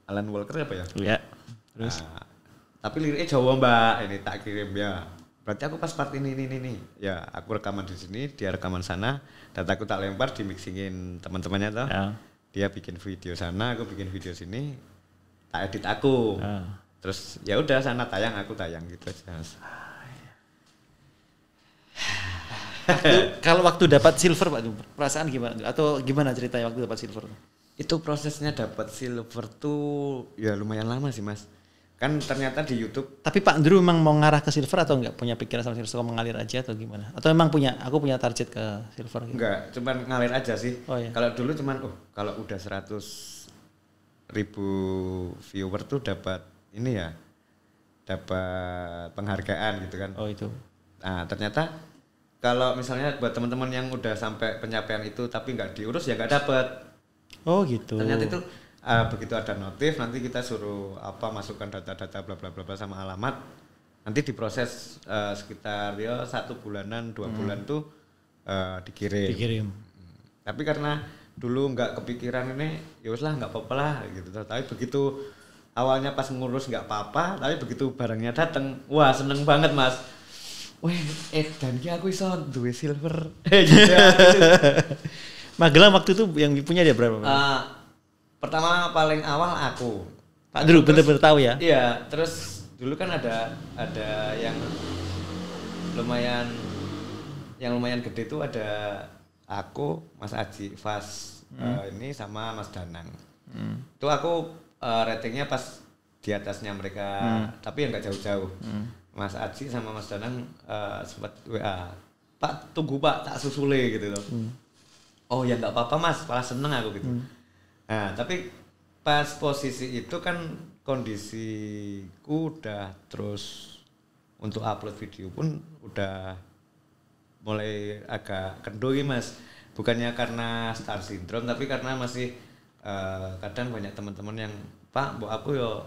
Alan Walker apa ya? Iya. Terus tapi liriknya Jawa Mbak, ini tak kirim ya. Berarti aku pas part ini. Ya, aku rekaman di sini, dia rekaman sana, dataku tak lempar di mixingin teman-temannya toh. Dia bikin video sana, aku bikin video sini. Tak edit aku. Terus ya udah sana tayang, aku tayang gitu aja. Kalau waktu dapat silver Pak, perasaan gimana? Atau gimana ceritanya waktu dapat silver? Itu prosesnya dapat silver tuh ya lumayan lama sih Mas. Kan ternyata di YouTube. Tapi Pak Andrew memang mau ngarah ke silver atau enggak punya pikiran sama silver, mengalir aja atau gimana? Atau memang aku punya target ke silver gitu? Enggak, cuman ngalir aja sih. Oh, iya. Kalau dulu cuman kalau udah 100.000 viewer tuh dapat ini ya. Dapat penghargaan gitu kan. Oh itu. Nah, ternyata kalau misalnya buat teman-teman yang udah sampai pencapaian itu tapi nggak diurus ya nggak dapat. Oh gitu. Ternyata itu begitu ada notif nanti kita suruh masukkan data-data bla bla bla bla sama alamat, nanti diproses sekitar 1 bulanan 2 bulan tuh dikirim. Tapi karena dulu nggak kepikiran ini ya wis lah nggak apa-apa lah gitu. Tapi begitu awalnya pas ngurus nggak apa-apa, tapi begitu barangnya datang, wah seneng banget Mas. Weh, dan aku iso duwe silver. Magelang waktu itu yang punya dia berapa? Pertama paling awal aku. Pak Drew bener-bener tahu ya? Iya, terus dulu kan ada yang lumayan gede itu ada aku, Mas Aji, Fas ini sama Mas Danang. Itu aku ratingnya pas di atasnya mereka, tapi yang nggak jauh-jauh. Mas Aji sama Mas Danang sempat WA, Pak tunggu Pak tak susule gitu loh. Oh ya nggak apa-apa Mas, malah seneng aku gitu. Nah tapi pas posisi itu kan kondisiku udah terus untuk upload video pun udah mulai agak kendor Mas. Bukannya karena star syndrome tapi karena masih kadang banyak teman-teman yang Pak, mbok aku yo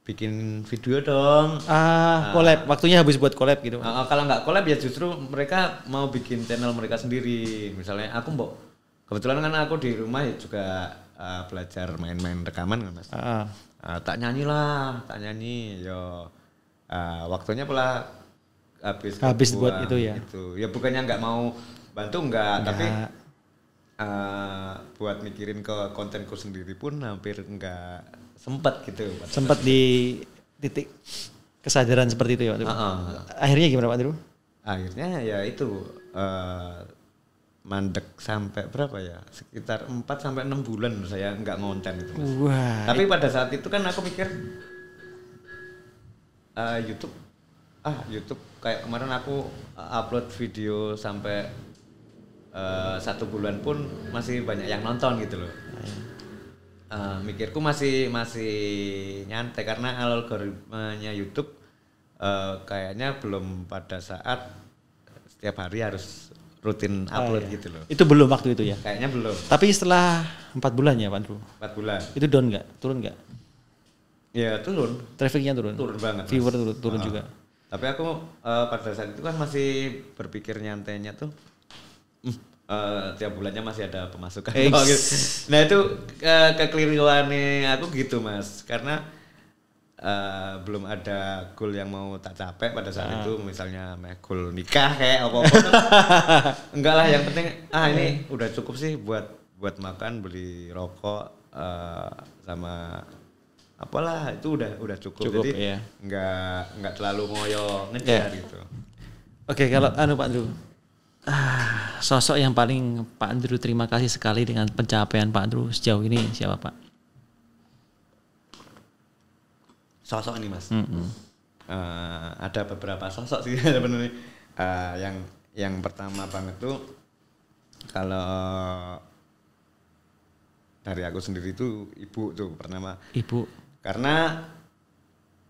bikin video dong. Collab, waktunya habis buat collab gitu. Kalau nggak collab ya justru mereka mau bikin channel mereka sendiri. Misalnya aku kebetulan kan aku di rumah ya juga belajar main-main rekaman kan Mas. Tak nyanyi yo. Waktunya pula habis buat itu ya. Itu. Ya bukannya nggak mau bantu enggak. Tapi buat mikirin ke kontenku sendiri pun hampir enggak sempat gitu. Sempat di titik kesadaran seperti itu ya Pak Drew. Akhirnya gimana Pak Drew? Akhirnya ya itu mandek sampai berapa ya? Sekitar 4 sampai 6 bulan saya enggak ngonten itu. Wah. Tapi pada saat itu kan aku mikir YouTube kayak kemarin aku upload video sampai 1 bulan pun masih banyak yang nonton gitu loh. Mikirku masih nyantai karena algoritmanya YouTube kayaknya belum pada saat setiap hari harus rutin upload gitu loh. Itu belum waktu itu ya? Kayaknya belum. Tapi setelah 4 bulan ya Pak Drew? 4 bulan. Itu down nggak? Turun nggak? Ya turun. Trafficnya turun? Turun banget. Viewer turun juga? Tapi aku pada saat itu kan masih berpikir nyantainya tuh tiap bulannya masih ada pemasukan. Gitu. Nah itu kekeliruannya aku gitu Mas, karena belum ada goal yang mau tak capai pada saat itu, misalnya goal nikah kayak apa-apa. Enggak lah, yang penting ini udah cukup sih buat makan, beli rokok sama apalah itu udah cukup. Jadi ya. Enggak terlalu ngoyo ngejar gitu. Oke, kalau Pak Drew, sosok yang paling Pak Andrew terima kasih sekali dengan pencapaian Pak Andrew sejauh ini siapa Pak? Sosok ini Mas. Ada beberapa sosok sih sebenarnya. Yang pertama banget tuh kalau dari aku sendiri tuh ibu tuh pertama. Ibu. Karena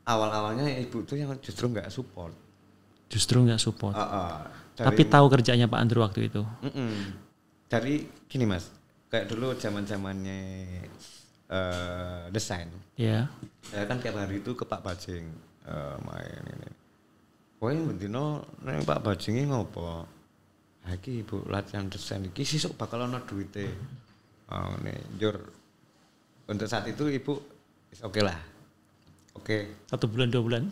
awal-awalnya ibu tuh yang justru nggak support. Justru nggak support. Tapi tahu kerjanya Pak Andrew waktu itu. Dari gini Mas, kayak dulu zaman-zamannya desain. Iya. Saya kan tiap hari itu ke Pak Bajing main ini. Woi bendino neng Pak Bajing ini ngopo? Iki ibu latihan desain iki sesuk bakal ono duite. Nih jur. Untuk saat itu ibu oke lah. Oke. 1 bulan 2 bulan.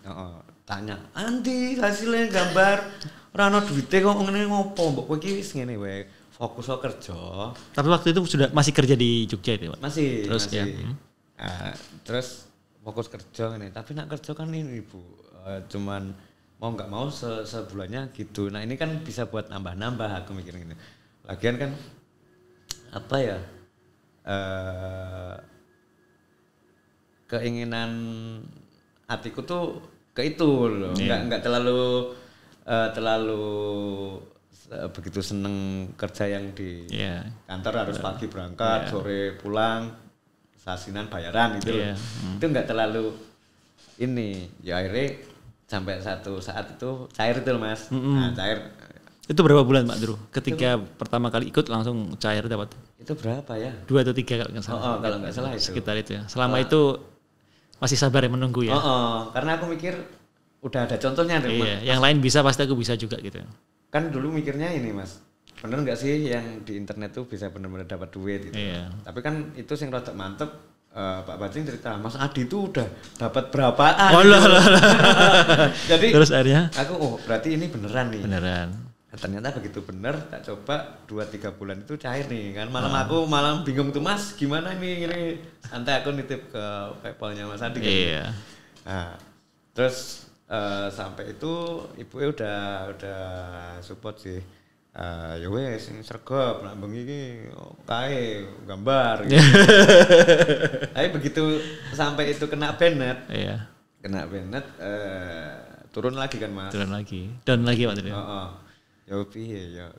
Tanya, "Andi hasilnya gambar ora ono duite kok ngene ngopo? Mbok kowe iki wis ngene wae, fokus kerja." Tapi waktu itu masih kerja di Jogja itu, Pak? Masih. Terus masih. Ya. Terus fokus kerja ngene. Tapi nak kerja kan ini Ibu, cuman mau enggak mau sebulannya gitu. Nah, ini kan bisa buat nambah-nambah aku mikir gini. Lagian kan apa ya? keinginan hatiku tuh ke itu loh. Enggak terlalu begitu seneng kerja yang di kantor harus pagi berangkat, sore pulang, sasinan bayaran gitu. Itu enggak terlalu ini. Ya akhirnya sampai satu saat itu cair itu Mas. Nah, cair. Itu berapa bulan Pak Andrew? Ketika pertama kali ikut langsung cair dapat? Itu berapa ya? 2 atau 3 kalau nggak salah. Kalau nggak salah itu. Sekitar itu ya. Selama itu masih sabar ya menunggu ya? Karena aku mikir udah ada contohnya. Yang lain bisa pasti aku bisa juga gitu. Kan dulu mikirnya ini Mas, bener nggak sih yang di internet tuh bisa benar-benar dapat duit gitu. Tapi kan itu yang rada mantep. Pak Bajing cerita, Mas Adi itu udah dapat berapaan. Jadi terus akhirnya aku berarti ini beneran nih. Beneran. Nah, ternyata begitu bener, tak coba 2-3 bulan itu cair nih kan. Aku malam bingung tuh Mas, gimana ini santai aku nitip ke PayPal-nya Mas Adi kan. Nah, terus sampai itu ibunya udah support sih. Ya wes sing sregep nak bengi iki kae gambar gitu. Tapi begitu sampai itu kena Bennett. Kena Bennett turun lagi kan Mas. Turun lagi. Dan lagi Pak tadi. Ya piye ya.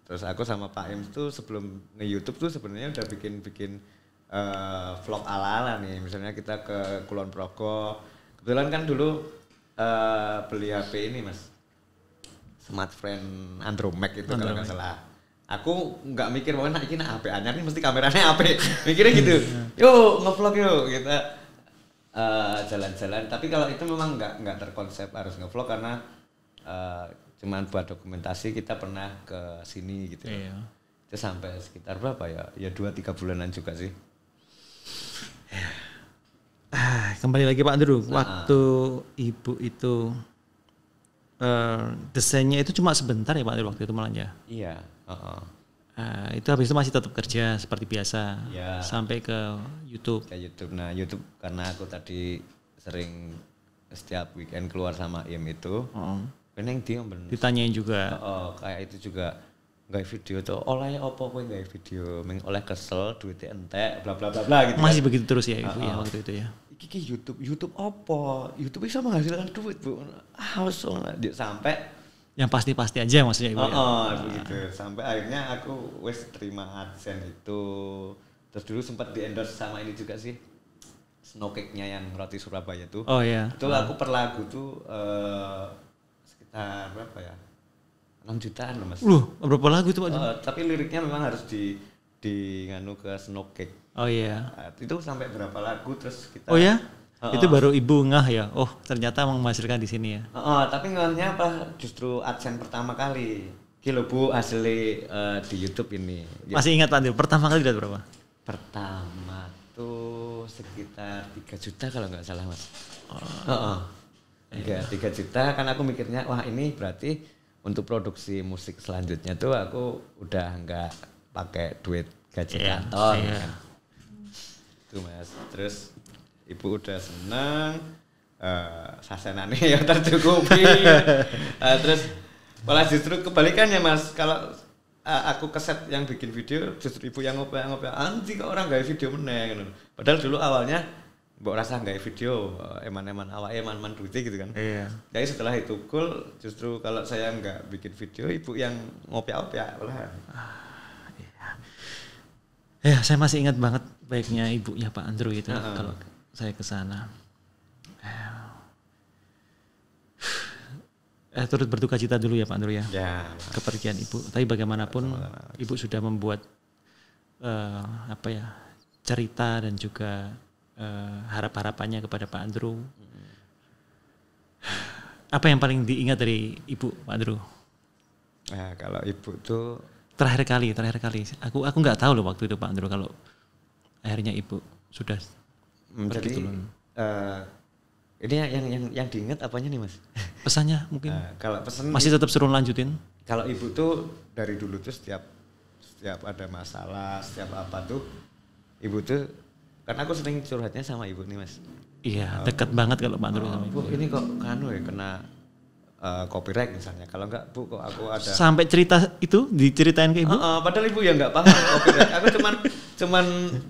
Terus aku sama Pak Im tuh sebelum nge-YouTube tuh sebenarnya udah bikin vlog ala-ala nih. Misalnya kita ke Kulon Progo. Kebetulan kan dulu beli HP ini Mas. Smartfren Andromax itu kalau nggak salah. Aku nggak mikir bahwa ini HP anyar nih mesti kameranya HP. Mikirnya gitu. Yuk ngevlog yuk kita jalan-jalan. Tapi kalau itu memang nggak terkonsep harus ngevlog karena cuman buat dokumentasi kita pernah ke sini gitu. Itu sampai sekitar berapa ya? Ya 2-3 bulanan juga sih. Kembali lagi Pak Andrew, waktu ibu itu desainnya itu cuma sebentar ya Pak Andrew waktu itu malah ya? Iya. Itu habis itu masih tetap kerja seperti biasa sampai ke YouTube. Ke YouTube. Nah YouTube karena aku tadi sering setiap weekend keluar sama Im itu, peneng dia ditanyain juga. Kayak itu juga nggak video tuh oleh opo kowe nggak video, oleh kesel duitnya entek bla bla bla bla gitu. Masih begitu terus ya ibu ya waktu itu ya. Iki YouTube apa? YouTube bisa menghasilkan duit Bu. Sampai yang pasti-pasti aja maksudnya ibu ya. Begitu. Sampai akhirnya aku wes terima AdSense itu. Terus dulu sempat di-endorse sama ini juga sih. Snow Cake-nya yang roti Surabaya tuh. Itu aku per lagu tuh sekitar berapa ya? 6 jutaan loh Mas. Berapa lagu itu Pak? Tapi liriknya memang harus di nganu ke Snow Cake. Itu sampai berapa lagu terus kita. Itu baru ibu ngah ya. Ternyata menghasilkan di sini ya. Tapi ngahnya apa? Justru AdSense pertama kali. Kilo Bu hasilnya di YouTube ini. Masih ingat Pak Andrew, pertama kali dapat berapa? Pertama tuh sekitar 3 juta kalau nggak salah Mas. 3 juta kan aku mikirnya wah ini berarti untuk produksi musik selanjutnya tuh aku udah nggak pakai duit gaji kantor. Itu Mas. Terus ibu udah senang, sasenane ya tercukupi. Terus malah justru kebalikannya Mas. Kalau aku keset yang bikin video, justru ibu yang ngopi-ngopi. Anjing kok orang gak video meneng. Padahal dulu awalnya mbok rasa gak video, eman-eman awake eman-eman duit gitu kan. Jadi setelah itu cool, justru kalau saya nggak bikin video, ibu yang ngopi-ngopi lah. Saya masih ingat banget baiknya ibunya Pak Andrew itu kalau saya ke sana. Turut berduka cita dulu ya Pak Andrew ya. Kepergian ibu. Tapi bagaimanapun ibu sudah membuat cerita dan juga harap-harapannya kepada Pak Andrew. Apa yang paling diingat dari ibu Pak Andrew? Kalau ibu tuh terakhir kali aku nggak tahu loh waktu itu Pak Andrew kalau akhirnya ibu sudah jadi ini yang diingat apanya nih Mas? Pesannya mungkin kalau pesan masih tetap suruh lanjutin. Kalau ibu tuh dari dulu tuh setiap ada masalah, setiap apa tuh ibu tuh karena aku sering curhatnya sama ibu nih Mas. Dekat banget kalau Pak Andrew sama ibu. Ini kok kena copyright misalnya. Kalau enggak Bu kok aku ada. Sampai cerita itu diceritain ke ibu? Padahal ibu ya enggak paham copyright. Aku cuman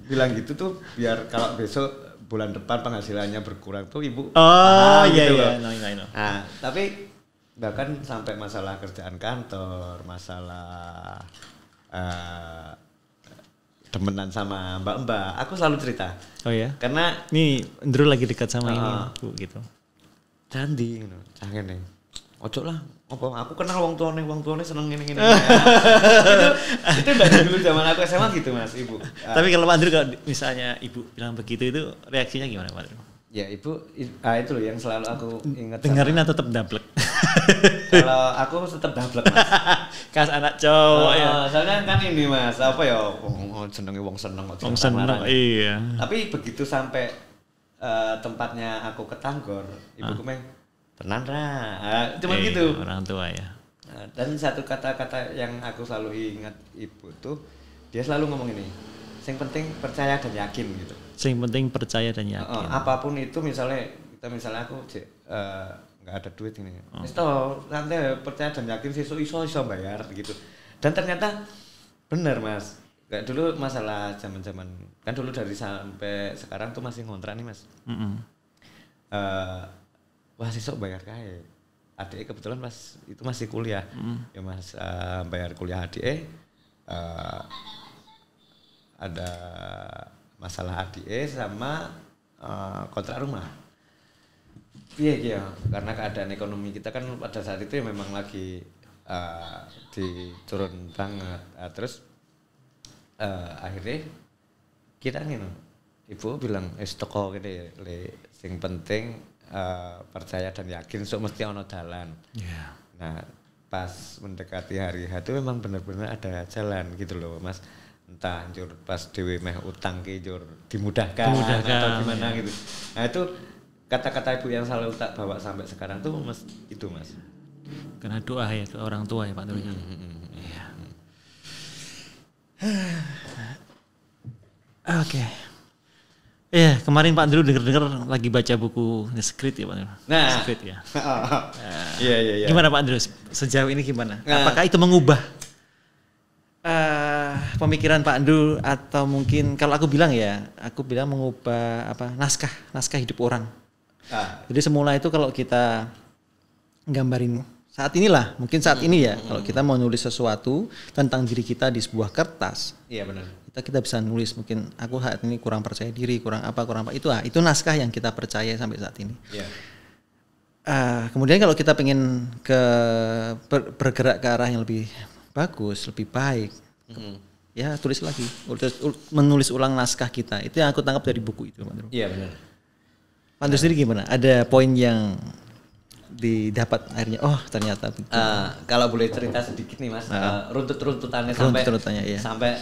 bilang gitu tuh biar kalau besok bulan depan penghasilannya berkurang tuh ibu. Oh iya gitu iya, I know. Nah, tapi bahkan sampai masalah kerjaan kantor, masalah temenan sama mbak-mbak, aku selalu cerita. Oh ya? Karena nih Andrew lagi dekat sama ini Bu gitu. Candi gitu, jangan nih. Ojo lah, aku kenal wong tuane seneng ngene-ngene. Itu dari dulu zaman aku SMA gitu Mas, Ibu. Tapi kalau Pak Andrew kalau misalnya Ibu bilang begitu itu reaksinya gimana Pak Andrew? Ya Ibu, itu loh yang selalu aku ingat. Dengerin atau tetap dablek? Kalau aku tetap dablek Mas. Kas anak cowok ya. Soalnya kan ini Mas, apa ya, senengi wong seneng. Wong seneng, iya. Tapi begitu sampai tempatnya aku ke Tanggor, ibuku meng tenan ra. Cuma gitu. Orang tua ya. Dan satu kata-kata yang aku selalu ingat ibu tuh, dia selalu ngomong ini, yang penting percaya dan yakin gitu. Yang penting percaya dan yakin. Apapun itu misalnya aku nggak ada duit ini, nanti percaya dan yakin iso bayar gitu. Dan ternyata benar Mas. Kayak dulu masalah zaman kan dulu dari sampai sekarang tuh masih ngontrak nih Mas. Wah sesok bayar kae. Adik kebetulan pas itu masih kuliah. Ya Mas bayar kuliah adik ada masalah adik sama kontrak rumah. Iya karena keadaan ekonomi kita kan pada saat itu ya memang lagi diturun banget. Terus akhirnya kita ibu bilang toko gini sing penting percaya dan yakin mesti ono dalan. Yeah. Nah, pas mendekati hari H itu memang benar-benar ada jalan gitu loh, Mas. Entah njur pas dhewe meh utang ki njur dimudahkan atau gimana gitu. Nah, itu kata-kata ibu yang selalu tak bawa sampai sekarang tuh Mas itu, Mas. Karena doa ya ke orang tua ya Pak Turunya. Iya. Oke. Iya, kemarin Pak Andrew dengar lagi baca buku The Secret ya Pak Andrew. Nah. The Secret ya. Iya. Gimana Pak Andrew sejauh ini gimana? Apakah itu mengubah pemikiran Pak Andrew atau mungkin kalau aku bilang mengubah naskah hidup orang. Jadi semula itu kalau kita gambarin saat ini ya kalau kita mau nulis sesuatu tentang diri kita di sebuah kertas. Iya benar. Kita bisa nulis mungkin aku saat ini kurang percaya diri, kurang apa itu naskah yang kita percaya sampai saat ini. Iya. Kemudian kalau kita pengen bergerak ke arah yang lebih bagus, lebih baik, ya tulis lagi, menulis ulang naskah kita. Itu yang aku tangkap dari buku itu, Pak. Iya benar. Pak Andrew sendiri gimana? Ada poin yang didapat akhirnya ternyata kalau boleh cerita sedikit nih Mas, runtutannya sampai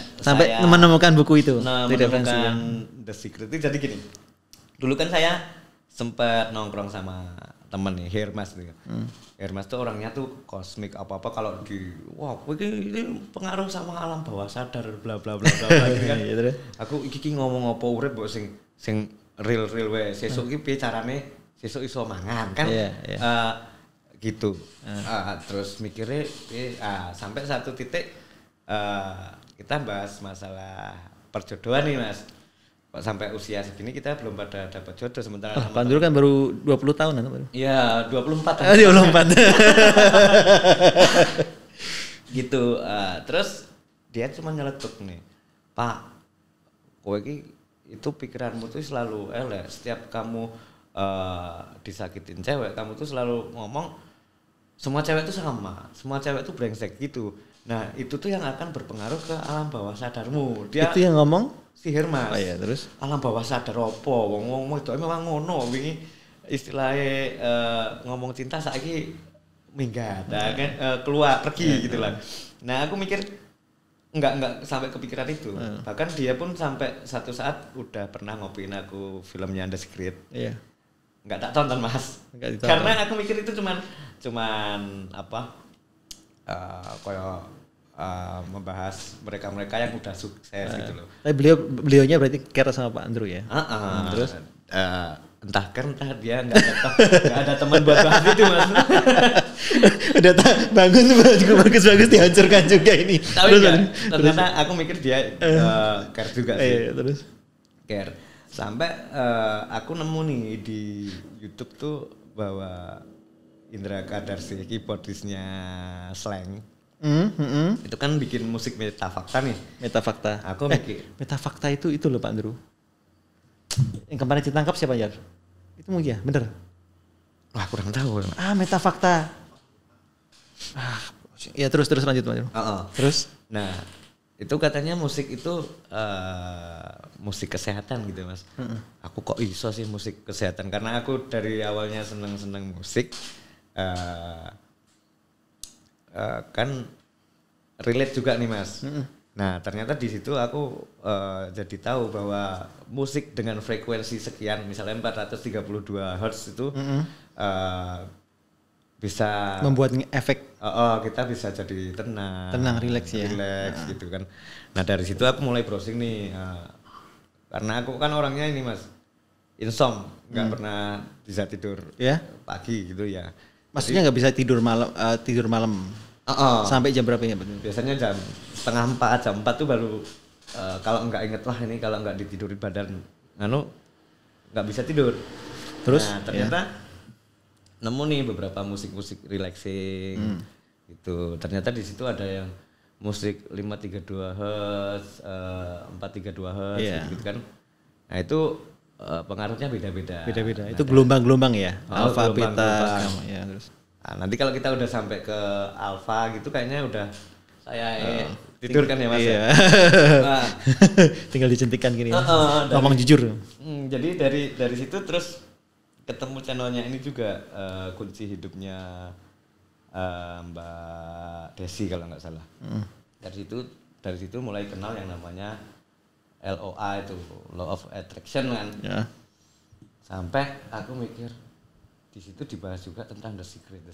menemukan buku itu, menemukan The Secret itu. Jadi gini, dulu kan saya sempat nongkrong sama temen nih, Hermas nih. Hermas tuh orangnya tuh kosmik apa kalau ini pengaruh sama alam bawah sadar bla bla bla gitu kan. Aku iki ngomong apa urip mbok sing real wae, sesuk iki piye carane sesuk iso mangan kan. Gitu. Terus mikirnya sampai satu titik kita bahas masalah perjodohan nih Mas. Kok sampai usia segini kita belum pada dapat jodoh sementara Pak Andrew kan baru 20 tahun kan baru. Iya, 24 tahun. 24. Gitu. Terus dia cuma nyeletuk nih. Pak, kowe iki itu pikiranmu tuh selalu elek. Setiap kamu disakitin cewek, kamu tuh selalu ngomong semua cewek itu sama, semua cewek itu brengsek gitu. Nah itu tuh yang akan berpengaruh ke alam bawah sadarmu. Dia itu yang ngomong si Hermas. Iya, terus alam bawah sadar opo, wong itu memang ngono. Wingi istilahnya ngomong cinta saiki minggat, kan keluar pergi gitu lah. Nah aku mikir enggak sampai kepikiran itu. Bahkan dia pun sampai satu saat udah pernah ngopiin aku filmnya The Secret. Iya. Enggak tak tonton Mas. Karena aku mikir itu cuman kayak membahas mereka yang udah sukses gitu loh. Tapi beliaunya berarti care sama Pak Andrew ya. Terus entah dia nggak ada teman buat bahas itu Mas. Udah bangun bagus dihancurkan juga ini. Tapi ternyata aku mikir dia care juga sih. Terus care. Sampai aku nemu nih di YouTube tuh bahwa Indra Kadarsi, keyboardisnya Slank, itu kan bikin musik Metafakta nih. Metafakta. Aku mikir Metafakta itu loh Pak Andrew. Yang kemarin ditangkap siapa ya? Itu mungkin ya, bener? Wah kurang tahu. Metafakta. Ya terus lanjut Pak Andrew. Terus? Nah itu katanya musik itu musik kesehatan gitu mas. Aku kok iso sih musik kesehatan, karena aku dari awalnya seneng musik. Kan relate juga nih mas. Nah ternyata di situ aku jadi tahu bahwa musik dengan frekuensi sekian, misalnya 432 Hz itu bisa membuat efek. Kita bisa jadi tenang, rileks ya. Rileks gitu kan. Nah dari situ aku mulai browsing nih, karena aku kan orangnya ini mas, insom, nggak pernah bisa tidur pagi gitu ya. Maksudnya nggak bisa tidur malam sampai jam berapa ya? Biasanya jam 3:30, jam 4 tuh baru kalau nggak inget wah ini kalau nggak ditidurin badan nggak bisa tidur. Terus? Nah ternyata nemu nih beberapa musik relaxing gitu. Ternyata di situ ada yang musik 532 Hz, 432 Hz gitu kan. Nah itu pengaruhnya beda-beda. Itu gelombang-gelombang ya. Alfa, beta, ya terus. Nah, nanti kalau kita udah sampai ke alfa gitu kayaknya udah saya tidur kan ya mas. Iya. Nah. Tinggal dicentikan gini. Ngomong jujur. Jadi dari situ terus ketemu channelnya ini juga kunci hidupnya Mbak Desi kalau nggak salah. Dari situ mulai kenal yang namanya LOA itu, Law of Attraction kan. Ya. Sampai aku mikir di situ dibahas juga tentang The Secret.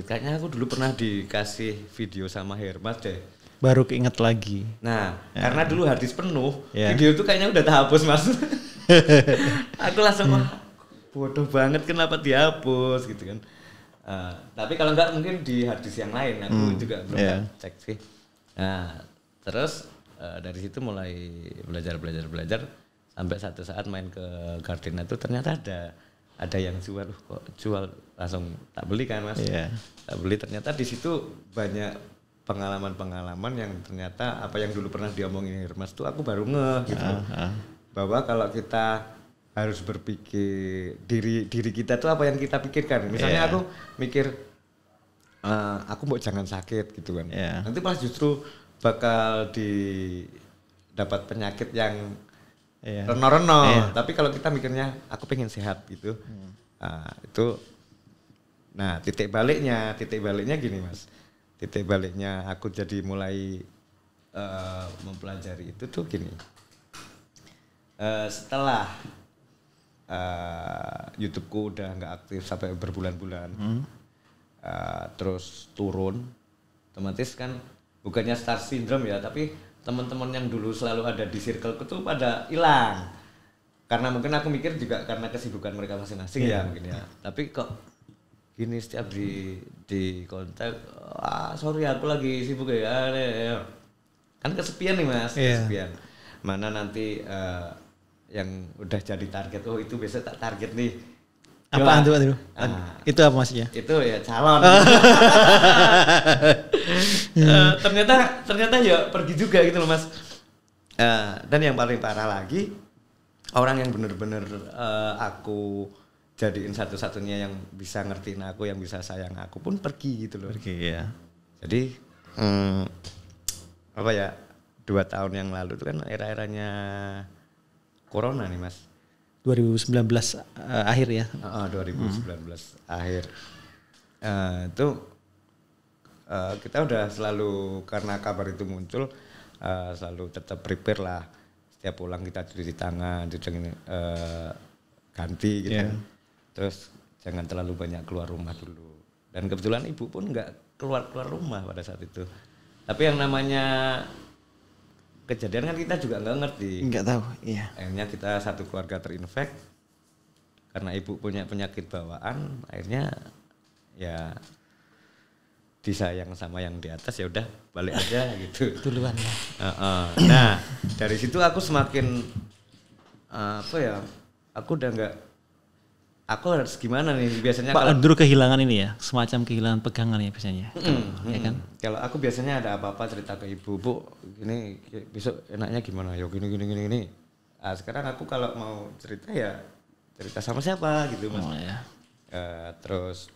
Kayaknya aku dulu pernah dikasih video sama Hermas deh. Baru keinget lagi. Nah, karena dulu harddisk penuh, video itu kayaknya udah terhapus mas. Aku langsung bodoh banget kenapa dihapus gitu kan. Tapi kalau enggak mungkin di harddisk yang lain, aku juga belum cek sih. Nah, terus dari situ mulai belajar sampai satu saat main ke Gardena itu ternyata ada yang jual langsung tak beli kan mas. Tak beli, ternyata di situ banyak pengalaman yang ternyata apa yang dulu pernah diomongin Hermas tuh aku baru ngeh gitu. Bahwa kalau kita harus berpikir diri kita tuh apa yang kita pikirkan. Misalnya aku mikir aku mau jangan sakit gitu kan. Nanti pas justru bakal dapat penyakit yang reno-reno. Tapi kalau kita mikirnya aku pengen sehat gitu. Nah, titik baliknya gini mas. Titik baliknya aku jadi mulai mempelajari itu tuh gini. Setelah YouTube-ku udah nggak aktif sampai berbulan-bulan, terus turun, otomatis kan bukannya star syndrome ya, tapi teman-teman yang dulu selalu ada di circleku tuh pada hilang. Karena mungkin aku mikir juga karena kesibukan mereka masing-masing ya mungkin ya. Tapi kok gini setiap di kontak, sorry aku lagi sibuk ya. Kan kesepian nih mas, kesepian. Mana nanti yang udah jadi target, itu biasa tak target nih. Apaan tuh? Itu apa maksudnya? Itu ya calon. Ternyata ya pergi juga gitu loh mas. Dan yang paling parah lagi, orang yang bener-bener aku jadiin satu-satunya yang bisa ngertiin aku, yang bisa sayang aku pun pergi gitu loh. Pergi ya. Jadi 2 tahun yang lalu itu kan era-eranya Corona nih mas. 2019 akhir ya. 2019 akhir. Itu kita udah selalu, karena kabar itu muncul, selalu tetap prepare lah. Setiap pulang kita cuci tangan, ganti gitu. Terus jangan terlalu banyak keluar rumah dulu. Dan kebetulan ibu pun nggak keluar rumah pada saat itu. Tapi yang namanya kejadian kan kita juga nggak ngerti. Nggak tahu, iya. Akhirnya kita satu keluarga terinfek karena ibu punya penyakit bawaan. Akhirnya ya disayang sama yang di atas, ya udah balik aja gitu. Duluan ya. Nah dari situ aku semakin apa ya? Aku udah nggak. Aku harus gimana nih biasanya Pak Andrew kehilangan ini ya, semacam kehilangan pegangan ya biasanya. Ya kan? Kalau aku biasanya ada apa-apa cerita ke ibu, Bu, gini besok enaknya gimana? Ya gini. Nah, sekarang aku kalau mau cerita ya cerita sama siapa gitu Mas. Oh, ya. Terus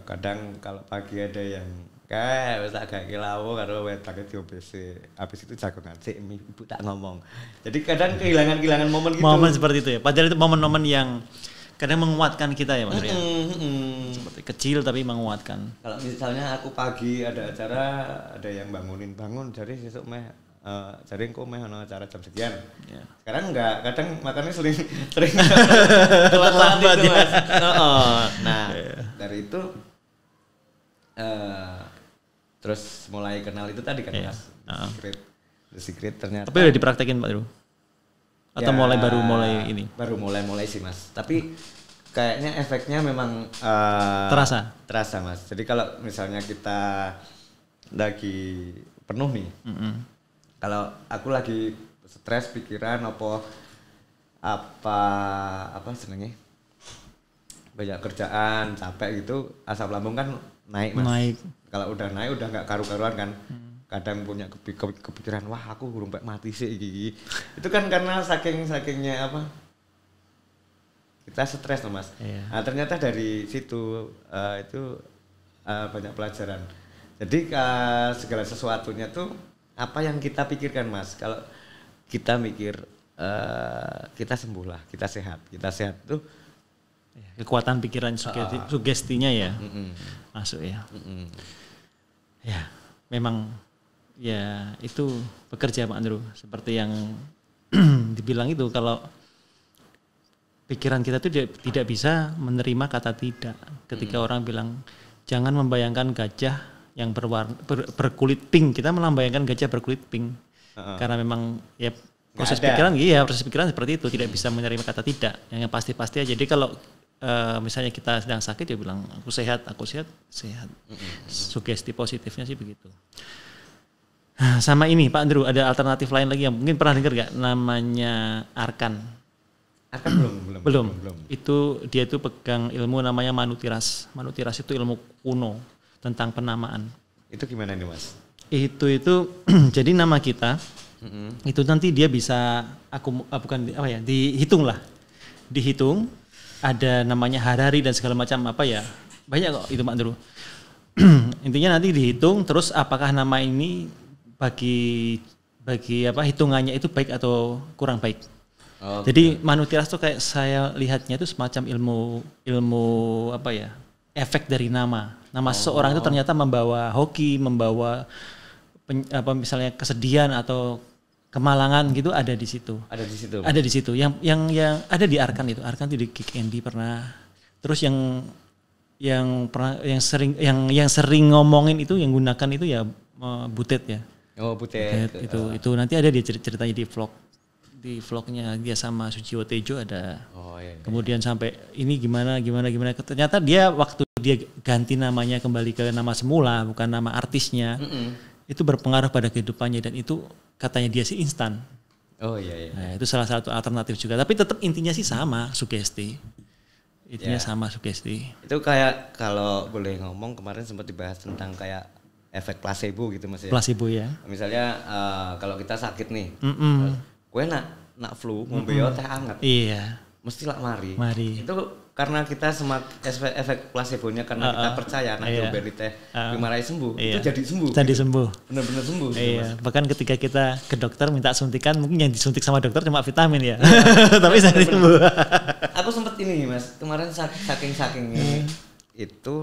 kadang kalau pagi ada yang kayak wis tak gawe lawo karo wetake diobese. Habis itu jagongan sik ibu tak ngomong. Jadi kadang kehilangan momen gitu. Momen seperti itu ya. Padahal itu momen-momen yang kadang menguatkan kita ya Mas ya. Seperti kecil tapi menguatkan. Kalau misalnya aku pagi ada acara, ada yang bangun, jadi besok meh jadi engko meh ana acara jam sekian. Ya. Sekarang enggak, kadang makannya sering terlambat ya. Mas. Nah, dari itu terus mulai kenal itu tadi kan Mas. The Secret ternyata. Tapi udah dipraktekin Pak Drew? Atau ya, baru mulai ini? Baru mulai sih Mas. Tapi kayaknya efeknya memang terasa Mas. Jadi kalau misalnya kita lagi penuh nih, kalau aku lagi stres pikiran apa senengnya banyak kerjaan capek gitu, asam lambung kan naik Mas. Naik. Kalau udah naik udah nggak karu-karuan kan. Kadang punya kepikiran wah aku urung mati sih gigi. Itu kan karena sakingnya apa? Kita stres loh Mas. Iya. Nah, ternyata dari situ itu banyak pelajaran. Jadi segala sesuatunya tuh apa yang kita pikirkan Mas. Kalau kita mikir kita sembuh lah, kita sehat tuh kekuatan pikiran sugestinya ya. Masuk ya. Ya, memang ya itu bekerja Pak Andrew seperti yang dibilang itu kalau pikiran kita itu tidak bisa menerima kata tidak ketika orang bilang jangan membayangkan gajah yang berkulit pink, kita malah membayangkan gajah berkulit pink karena memang ya proses pikiran seperti itu tidak bisa menerima kata tidak yang pasti-pasti aja. Jadi kalau misalnya kita sedang sakit dia bilang aku sehat. Sugesti positifnya sih begitu. Sama ini Pak Andrew ada alternatif lain lagi yang mungkin pernah dengar gak namanya Arkan? Arkan belum. Itu dia itu pegang ilmu namanya Manutiras. Manutiras itu ilmu kuno tentang penamaan. Itu gimana nih Mas? Itu jadi nama kita itu nanti dia bisa dihitung ada namanya Harari dan segala macam banyak kok itu Pak Andrew. Intinya nanti dihitung terus apakah nama ini bagi hitungannya itu baik atau kurang baik. Jadi Manutiras tuh kayak saya lihatnya itu semacam ilmu efek dari nama. Nama seseorang itu ternyata membawa hoki, membawa misalnya kesedihan atau kemalangan gitu ada di situ. Ada di situ. Yang ada di Arkan itu. Arkan itu di Kick Andy pernah. Terus yang sering ngomongin itu yang gunakan itu ya Butet ya. Butet. Itu nanti ada dia ceritanya di vlognya dia sama Sujiwo Tejo ada. Kemudian sampai ini gimana. Ternyata dia waktu dia ganti namanya kembali ke nama semula bukan nama artisnya. Itu berpengaruh pada kehidupannya dan itu katanya dia sih instan. Nah, itu salah satu alternatif juga. Tapi tetap intinya sih sama sugesti. Sama sugesti. Itu kayak kalau boleh ngomong kemarin sempat dibahas tentang kayak efek placebo gitu Mas ya. Placebo ya. Misalnya kalau kita sakit nih, gue nak flu ngombe teh hangat. Iya. Mesti lah mari. Itu karena kita efek placebo-nya karena kita percaya diombeni teh dimarahi sembuh. Itu jadi sembuh. Jadi sembuh. Benar-benar sembuh. Iya. Gitu, bahkan ketika kita ke dokter minta suntikan mungkin yang disuntik sama dokter cuma vitamin ya. Tapi saya sembuh. Aku sempat ini Mas, kemarin saking itu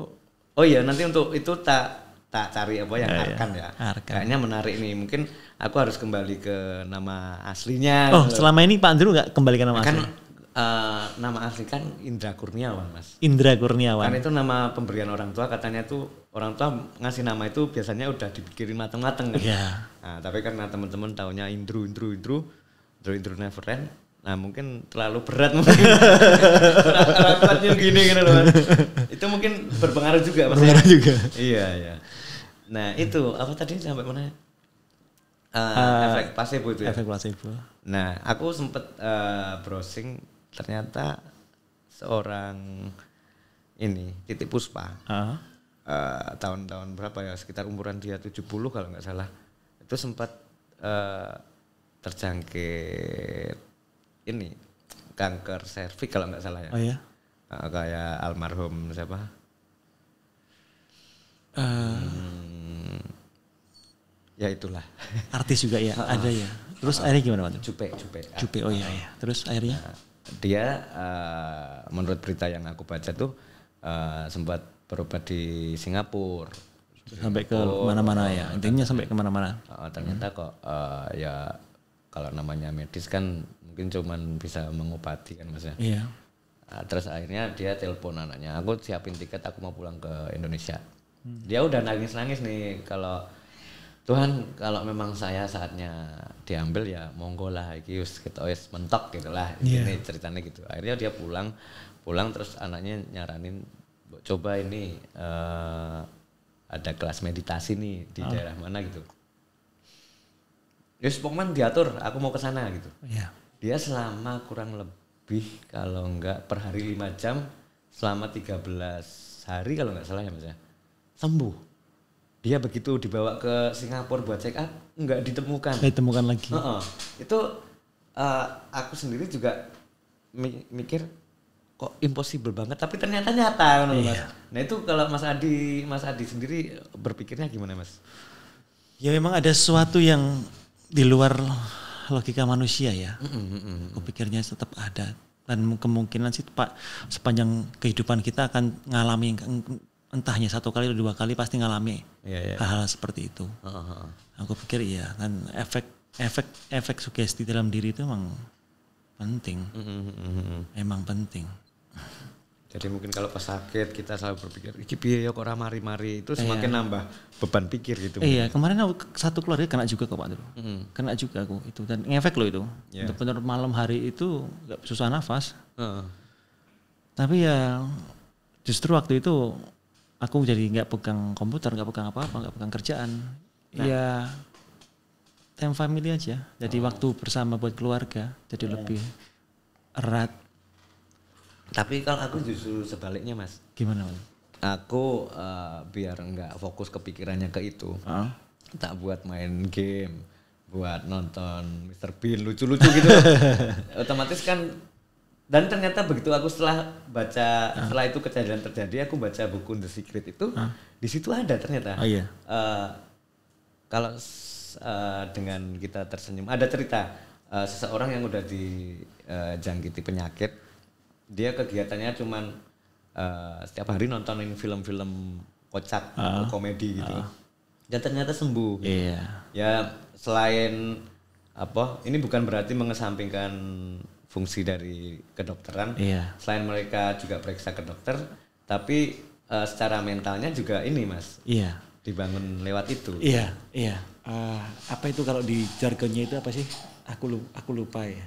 nanti untuk itu tak cari yang Arkan ya. Arkan. Kayaknya menarik nih. Mungkin aku harus kembali ke nama aslinya. Selama ini Pak Andrew enggak kembali ke nama asli? Nama asli kan Indra Kurniawan Mas. Indra Kurniawan. Kan itu nama pemberian orang tua, katanya tuh orang tua ngasih nama itu biasanya udah dipikirin mateng-mateng kan. Iya. Nah, tapi karena teman-teman taunya Indru Neverend. Nah, mungkin terlalu berat mungkin. Rapatnya gini loh. Itu mungkin berpengaruh juga Mas. Berpengaruh juga. Iya. Nah, itu apa tadi sampai mana? Efek placebo itu ya. Efek placebo. Nah, aku sempet browsing, ternyata seorang ini Titiek Puspa. Tahun-tahun berapa ya, sekitar umuran dia 70 kalau nggak salah. Itu sempat terjangkit ini kanker serviks kalau nggak salah ya. Oh ya. Kayak almarhum siapa? Ya itulah. Artis juga ya, ada ya. Terus akhirnya gimana Pak? Jupe. Oh iya. Terus akhirnya? Dia menurut berita yang aku baca tuh sempat berobat di Singapura. Sampai ke mana-mana ya. Intinya sampai ke mana-mana. Ternyata kok ya kalau namanya medis kan mungkin cuman bisa mengobati kan Mas ya. Iya. Terus akhirnya dia telepon anaknya, aku siapin tiket, aku mau pulang ke Indonesia. Dia udah nangis-nangis nih, kalau Tuhan kalau memang saya saatnya diambil ya monggo lah, iki wis mentok gitu lah. Ini ceritanya gitu. Akhirnya dia pulang terus anaknya nyaranin coba ini ada kelas meditasi nih di daerah mana gitu. Yus pokoknya diatur, aku mau ke sana gitu. Dia selama kurang lebih kalau enggak per hari 5 jam selama 13 hari kalau enggak salah ya Mas ya. Sembuh. Dia begitu dibawa ke Singapura buat check up enggak ditemukan. Ditemukan lagi. Itu aku sendiri juga mikir kok impossible banget, tapi ternyata nyata Mas. Nah itu kalau Mas Adi sendiri berpikirnya gimana Mas? Ya memang ada sesuatu yang di luar logika manusia ya. Aku pikirnya tetap ada, dan kemungkinan sih Pak sepanjang kehidupan kita akan ngalami, entahnya 1 kali atau 2 kali pasti ngalami hal-hal seperti itu. Aku pikir iya kan, efek sugesti dalam diri itu memang penting. Emang penting. Jadi mungkin kalau pas sakit kita selalu berpikir iki piye ya kok ora mari-mari, itu semakin nambah beban pikir gitu. Iya, kemarin aku satu keluarga kena juga kok Pak Dulu. Kena juga aku itu, dan ngefek loh itu. Benar-benar malam hari itu enggak susah nafas. Tapi ya justru waktu itu aku jadi nggak pegang komputer, nggak pegang apa-apa, nggak pegang kerjaan. Ya time family aja. Jadi waktu bersama buat keluarga jadi lebih erat. Tapi kalau aku justru sebaliknya Mas. Gimana Mas? Aku biar nggak fokus kepikirannya ke itu, tak buat main game, buat nonton Mr. Bean lucu-lucu gitu. Otomatis kan. Dan ternyata begitu aku setelah itu kejadian terjadi, aku baca buku The Secret itu, di situ ada ternyata. Kalau dengan kita tersenyum, ada cerita seseorang yang udah dijangkiti penyakit, dia kegiatannya cuman setiap hari nontonin film-film kocak, komedi gitu, dan ternyata sembuh. Ya selain ini bukan berarti mengesampingkan fungsi dari kedokteran. Selain mereka juga periksa ke dokter, tapi secara mentalnya juga ini Mas. Dibangun lewat itu. Apa itu kalau di jargonnya itu apa sih? Aku lupa ya.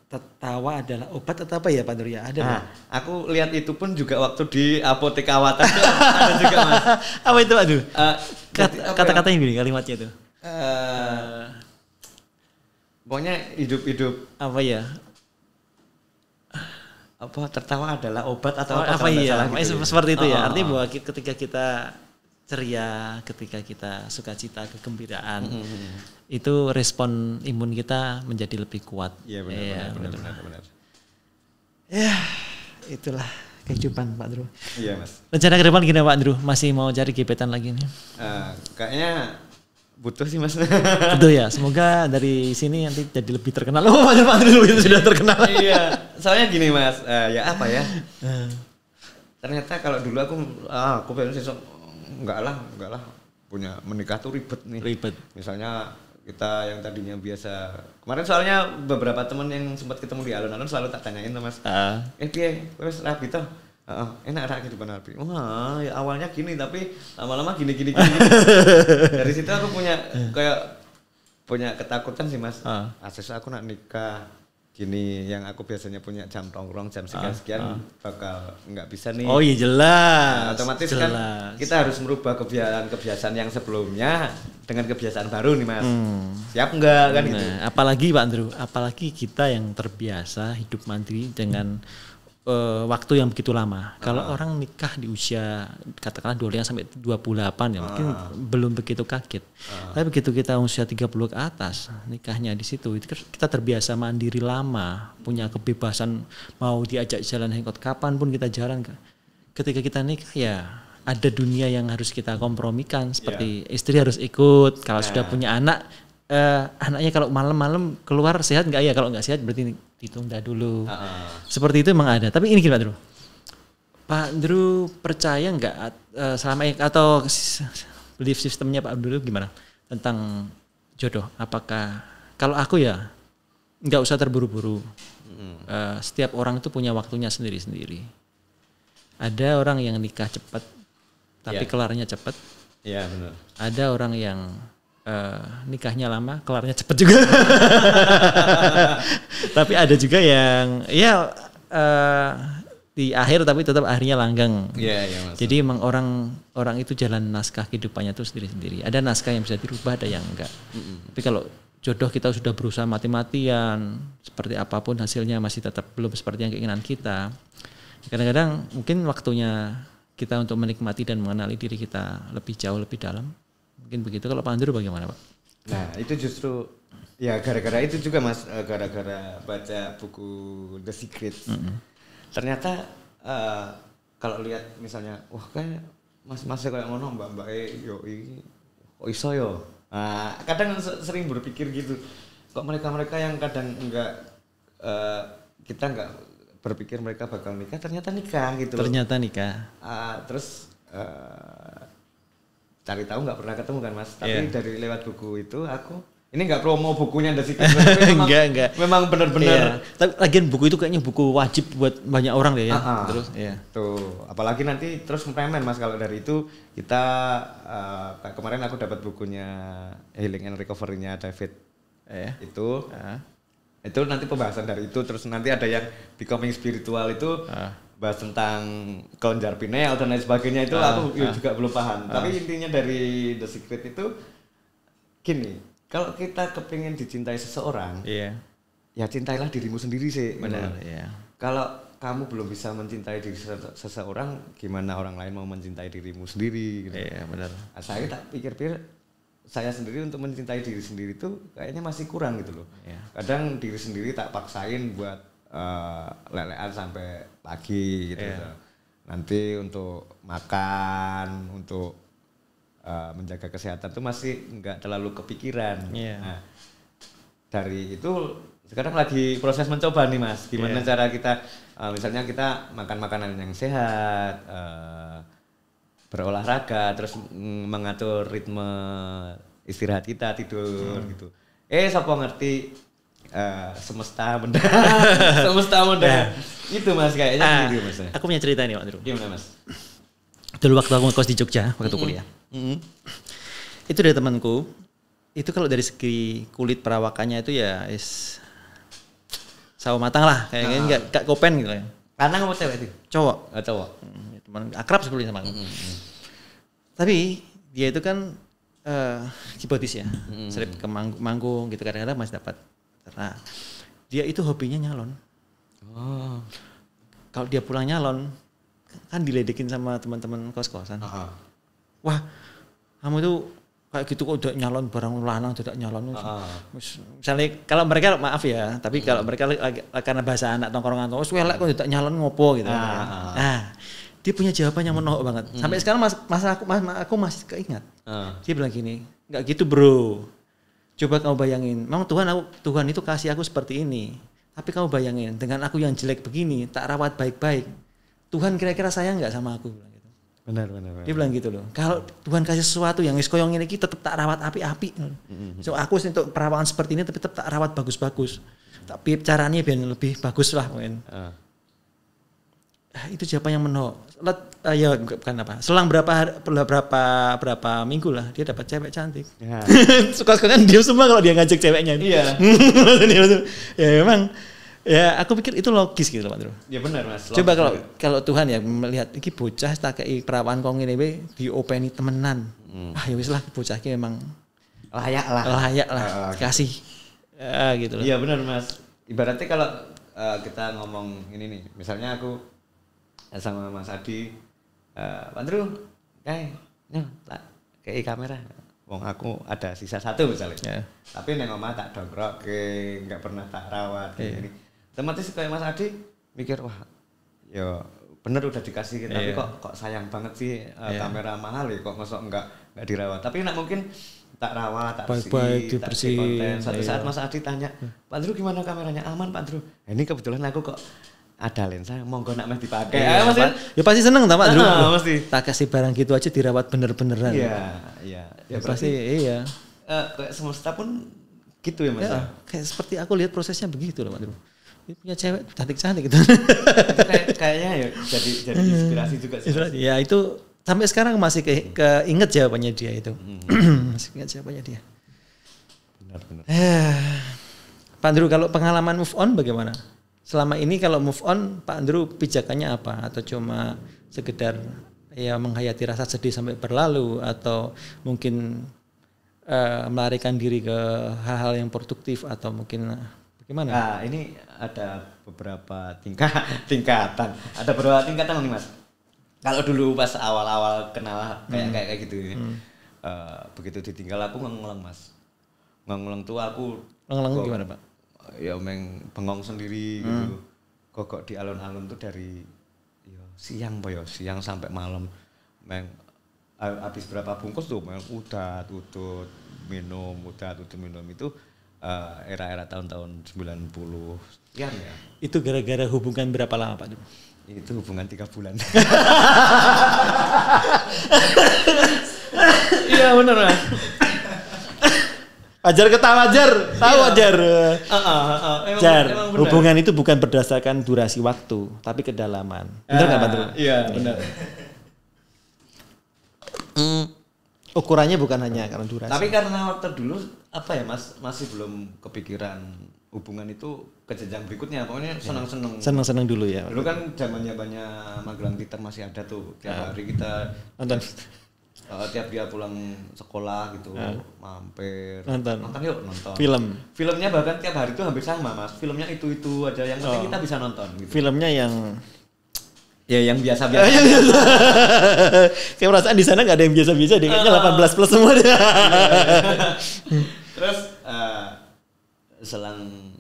Tertawa adalah obat atau apa ya Pak Nur ya? Ada. Aku lihat itu pun juga waktu di Apotek Awatan ada juga Mas. Apa itu aduh? Kata-katanya gini, kalimatnya itu. Pokoknya hidup apa ya? Tertawa adalah obat atau apa iya? Gitu seperti itu ya. Artinya bahwa ketika kita ceria, ketika kita sukacita, kegembiraan, itu respon imun kita menjadi lebih kuat. Iya benar. Ya, itulah kehidupan Pak Andrew. Iya Mas. Rencana ke depan gimana Pak Andrew? Masih mau cari gebetan lagi nih? Kayaknya butuh sih Mas. Betul ya, semoga dari sini nanti jadi lebih terkenal. Oh Pak Andrew itu sudah terkenal. Iya, soalnya gini Mas, ternyata kalau dulu aku pengen sih enggak lah punya menikah tuh ribet nih. Misalnya kita yang tadinya biasa, kemarin soalnya beberapa teman yang sempat ketemu di alun-alun selalu tak tanyain tuh Mas. Piye wis rapi toh? Enak ra kehidupan rapi. Wah, ya awalnya gini tapi lama-lama gini. Dari situ aku punya ketakutan sih Mas. Asal aku nak nikah gini, yang aku biasanya punya jam nongkrong jam sekian bakal nggak bisa nih. Oh iya jelas. Otomatis kan kita harus merubah kebiasaan yang sebelumnya dengan kebiasaan baru nih Mas. Siap enggak kan gitu. Apalagi Pak Andrew, apalagi kita yang terbiasa hidup mandiri dengan waktu yang begitu lama. Kalau orang nikah di usia katakanlah 25 sampai 28 ya mungkin belum begitu kaget. Tapi begitu kita usia 30 ke atas, nikahnya di situ itu kita terbiasa mandiri lama, punya kebebasan mau diajak jalan hangout kapan pun kita jalan. Ketika kita nikah ya ada dunia yang harus kita kompromikan seperti istri harus ikut, kalau sudah punya anak anaknya kalau malam-malam keluar sehat nggak ya, kalau nggak sehat berarti ditunda dulu. Seperti itu emang ada. Tapi ini gimana Drew? Pak Drew percaya nggak selama ini atau belief sistemnya Pak Drew gimana tentang jodoh? Apakah kalau aku ya nggak usah terburu-buru. Setiap orang itu punya waktunya sendiri-sendiri. Ada orang yang nikah cepat tapi kelarnya cepat. Iya benar. Ada orang yang nikahnya lama, kelarnya cepet juga. Tapi ada juga yang di akhir tapi tetap akhirnya langgeng. Jadi emang orang itu jalan naskah kehidupannya itu sendiri-sendiri. Ada naskah yang bisa dirubah, ada yang enggak. Tapi kalau jodoh kita sudah berusaha mati-matian, seperti apapun hasilnya masih tetap belum seperti yang keinginan kita. Kadang-kadang mungkin waktunya kita untuk menikmati dan mengenali diri kita lebih jauh, lebih dalam. Mungkin begitu. Kalau Pak Andrew bagaimana Pak? Nah itu justru ya gara-gara itu juga Mas, gara-gara baca buku The Secret. Ternyata kalau lihat misalnya, wah kayak mas-masnya kayak ngono mbak-mbak yo iki kok iso yo. Kadang sering berpikir gitu. Kok mereka-mereka yang kadang enggak kita enggak berpikir mereka bakal nikah, ternyata nikah gitu. Ternyata nikah. Terus cari tahu nggak pernah ketemu kan Mas, tapi dari lewat buku itu aku ini nggak promo bukunya The Secret, enggak. Memang benar-benar. Tapi lagian buku itu kayaknya buku wajib buat banyak orang deh ya. Terus tuh apalagi nanti terus mempemen Mas kalau dari itu kita kemarin aku dapat bukunya Healing and Recovery-nya David itu nanti pembahasan dari itu, terus nanti ada yang Becoming Spiritual itu bahas tentang kelenjar pineal dan lain sebagainya itu aku juga belum paham. Tapi intinya dari The Secret itu gini, kalau kita kepingin dicintai seseorang, ya cintailah dirimu sendiri sih. Benar. Kalau kamu belum bisa mencintai diri seseorang, gimana orang lain mau mencintai dirimu sendiri? Gitu. Iya benar. Saya tak pikir-pikir, saya sendiri untuk mencintai diri sendiri itu kayaknya masih kurang gitu loh. Kadang diri sendiri tak paksain buat lelean sampai pagi gitu. Nanti untuk makan, untuk menjaga kesehatan tuh masih nggak terlalu kepikiran. Nah, dari itu sekarang lagi proses mencoba nih Mas, gimana cara kita misalnya kita makan makanan yang sehat, berolahraga, terus mengatur ritme istirahat kita, tidur gitu. Siapa ngerti semesta benda itu Mas kayaknya gitu Mas. Aku punya cerita nih Pak Andrew. Gimana Mas? Dulu waktu aku ngekos di Jogja waktu kuliah, itu dari temanku, itu kalau dari segi kulit perawakannya itu ya sawo matang lah, kayaknya nggak kopen gitu ya. Karena kamu cewek itu? Cowok. Cowok. Teman akrab sebelumnya sama aku. Tapi dia itu kan kibotis ya, sering ke manggung gitu, kadang-kadang masih dapat. Nah, dia itu hobinya nyalon. Kalau dia pulang nyalon, kan diledekin sama teman-teman kos-kosan. Wah, kamu tuh kayak gitu kok udah nyalon barang lanang, tidak nyalon. Misalnya kalau mereka maaf ya, tapi kalau mereka karena bahasa anak tongkrongan, wes welek kok tidak nyalon ngopo gitu. Nah, dia punya jawaban yang menohok banget. Sampai sekarang aku masih keingat. Dia bilang gini, nggak gitu bro. Coba kamu bayangin, memang Tuhan itu kasih aku seperti ini. Tapi kamu bayangin, dengan aku yang jelek begini, tak rawat baik-baik, Tuhan kira-kira sayang nggak sama aku? Gitu. Benar. Dia bilang gitu loh. Kalau Tuhan kasih sesuatu yang koyong ini, tetap tak rawat api-api. So aku untuk perawakan seperti ini, tapi tetap tak rawat bagus-bagus. Tapi caranya biar lebih bagus lah mungkin. Itu jawaban yang menohok. Ya bukan apa. Selang berapa minggu lah dia dapat cewek cantik. Suka-suka kan dia semua kalau dia ngajak ceweknya. Iya. Ya memang ya aku pikir itu logis gitu loh Pak Andrew. Ya benar Mas. Coba kalau Tuhan ya melihat iki bocah tak kei perawan kok ngene wae diopeni temenan. Ya wis lah bocah iki memang layak lah. Kasih. Gitu loh. Iya benar Mas. Ibaratnya kalau kita ngomong ini nih, misalnya aku sama Mas Adi, Pak Andrew, kayak kamera. Wong aku ada sisa 1 misalnya. Tapi neng omah tak dongkrok, nggak pernah tak rawat ini. Otomatis kayak Mas Adi mikir wah, ya bener udah dikasih tapi kok sayang banget sih kamera mahal ya kok ngesok nggak dirawat. Tapi nak mungkin tak rawat, tak bersih konten. Suatu saat Mas Adi tanya, Pak Andrew gimana kameranya? Aman Pak Andrew. Ini kebetulan aku kok ada lensa, monggo nak meh dipakai. Ya pasti seneng ta Pak Andrew. Pasti. Tak kasih barang gitu aja dirawat bener-beneran. Iya. Ya pasti iya. Kayak semesta pun gitu ya Mas. Kayak seperti aku lihat prosesnya begitu loh Pak Andrew. Ini punya cewek cantik-cantik gitu. Kayaknya ya jadi inspirasi juga sih. Ya itu sampai sekarang masih keinget jawabannya dia itu. Masih ingat jawabannya dia. Benar. Pak Andrew kalau pengalaman move on bagaimana? Selama ini kalau move on Pak Andrew pijakannya apa? Atau cuma sekedar ya menghayati rasa sedih sampai berlalu atau mungkin melarikan diri ke hal-hal yang produktif atau mungkin bagaimana? Nah, ini ada beberapa tingkatan. Ada beberapa tingkatan nih Mas. Kalau dulu pas awal-awal kenal kayak gitu ya. Begitu ditinggal aku ngeleng Mas. Ngeleng tuh aku gimana Pak? Ya bengong sendiri gitu. Kok di alun-alun tuh dari siang sampai malam. Habis berapa bungkus tuh udah tutut minum itu era-era tahun-tahun 90 sekian ya. Itu gara-gara hubungan berapa lama Pak? Itu hubungan 3 bulan. Iya benar Mas. Ajar ketawa tahu Ajar. Jar, hubungan itu bukan berdasarkan durasi waktu, tapi kedalaman. Benar nggak Pak Andrew? Iya benar. Ukurannya bukan hanya karena durasi. Tapi karena waktu dulu apa ya Mas masih belum kepikiran hubungan itu ke jenjang berikutnya. Pokoknya seneng dulu ya. Dulu kan zamannya banyak Magelang Titer masih ada tuh. Tiap hari kita nonton. Tiap dia pulang sekolah gitu mampir nonton filmnya bahkan tiap hari itu hampir sama Mas, filmnya itu aja yang penting kita bisa nonton gitu. Filmnya yang biasa kayak perasaan di sana nggak ada yang biasa deh, kayaknya 18 plus semua deh. Terus selang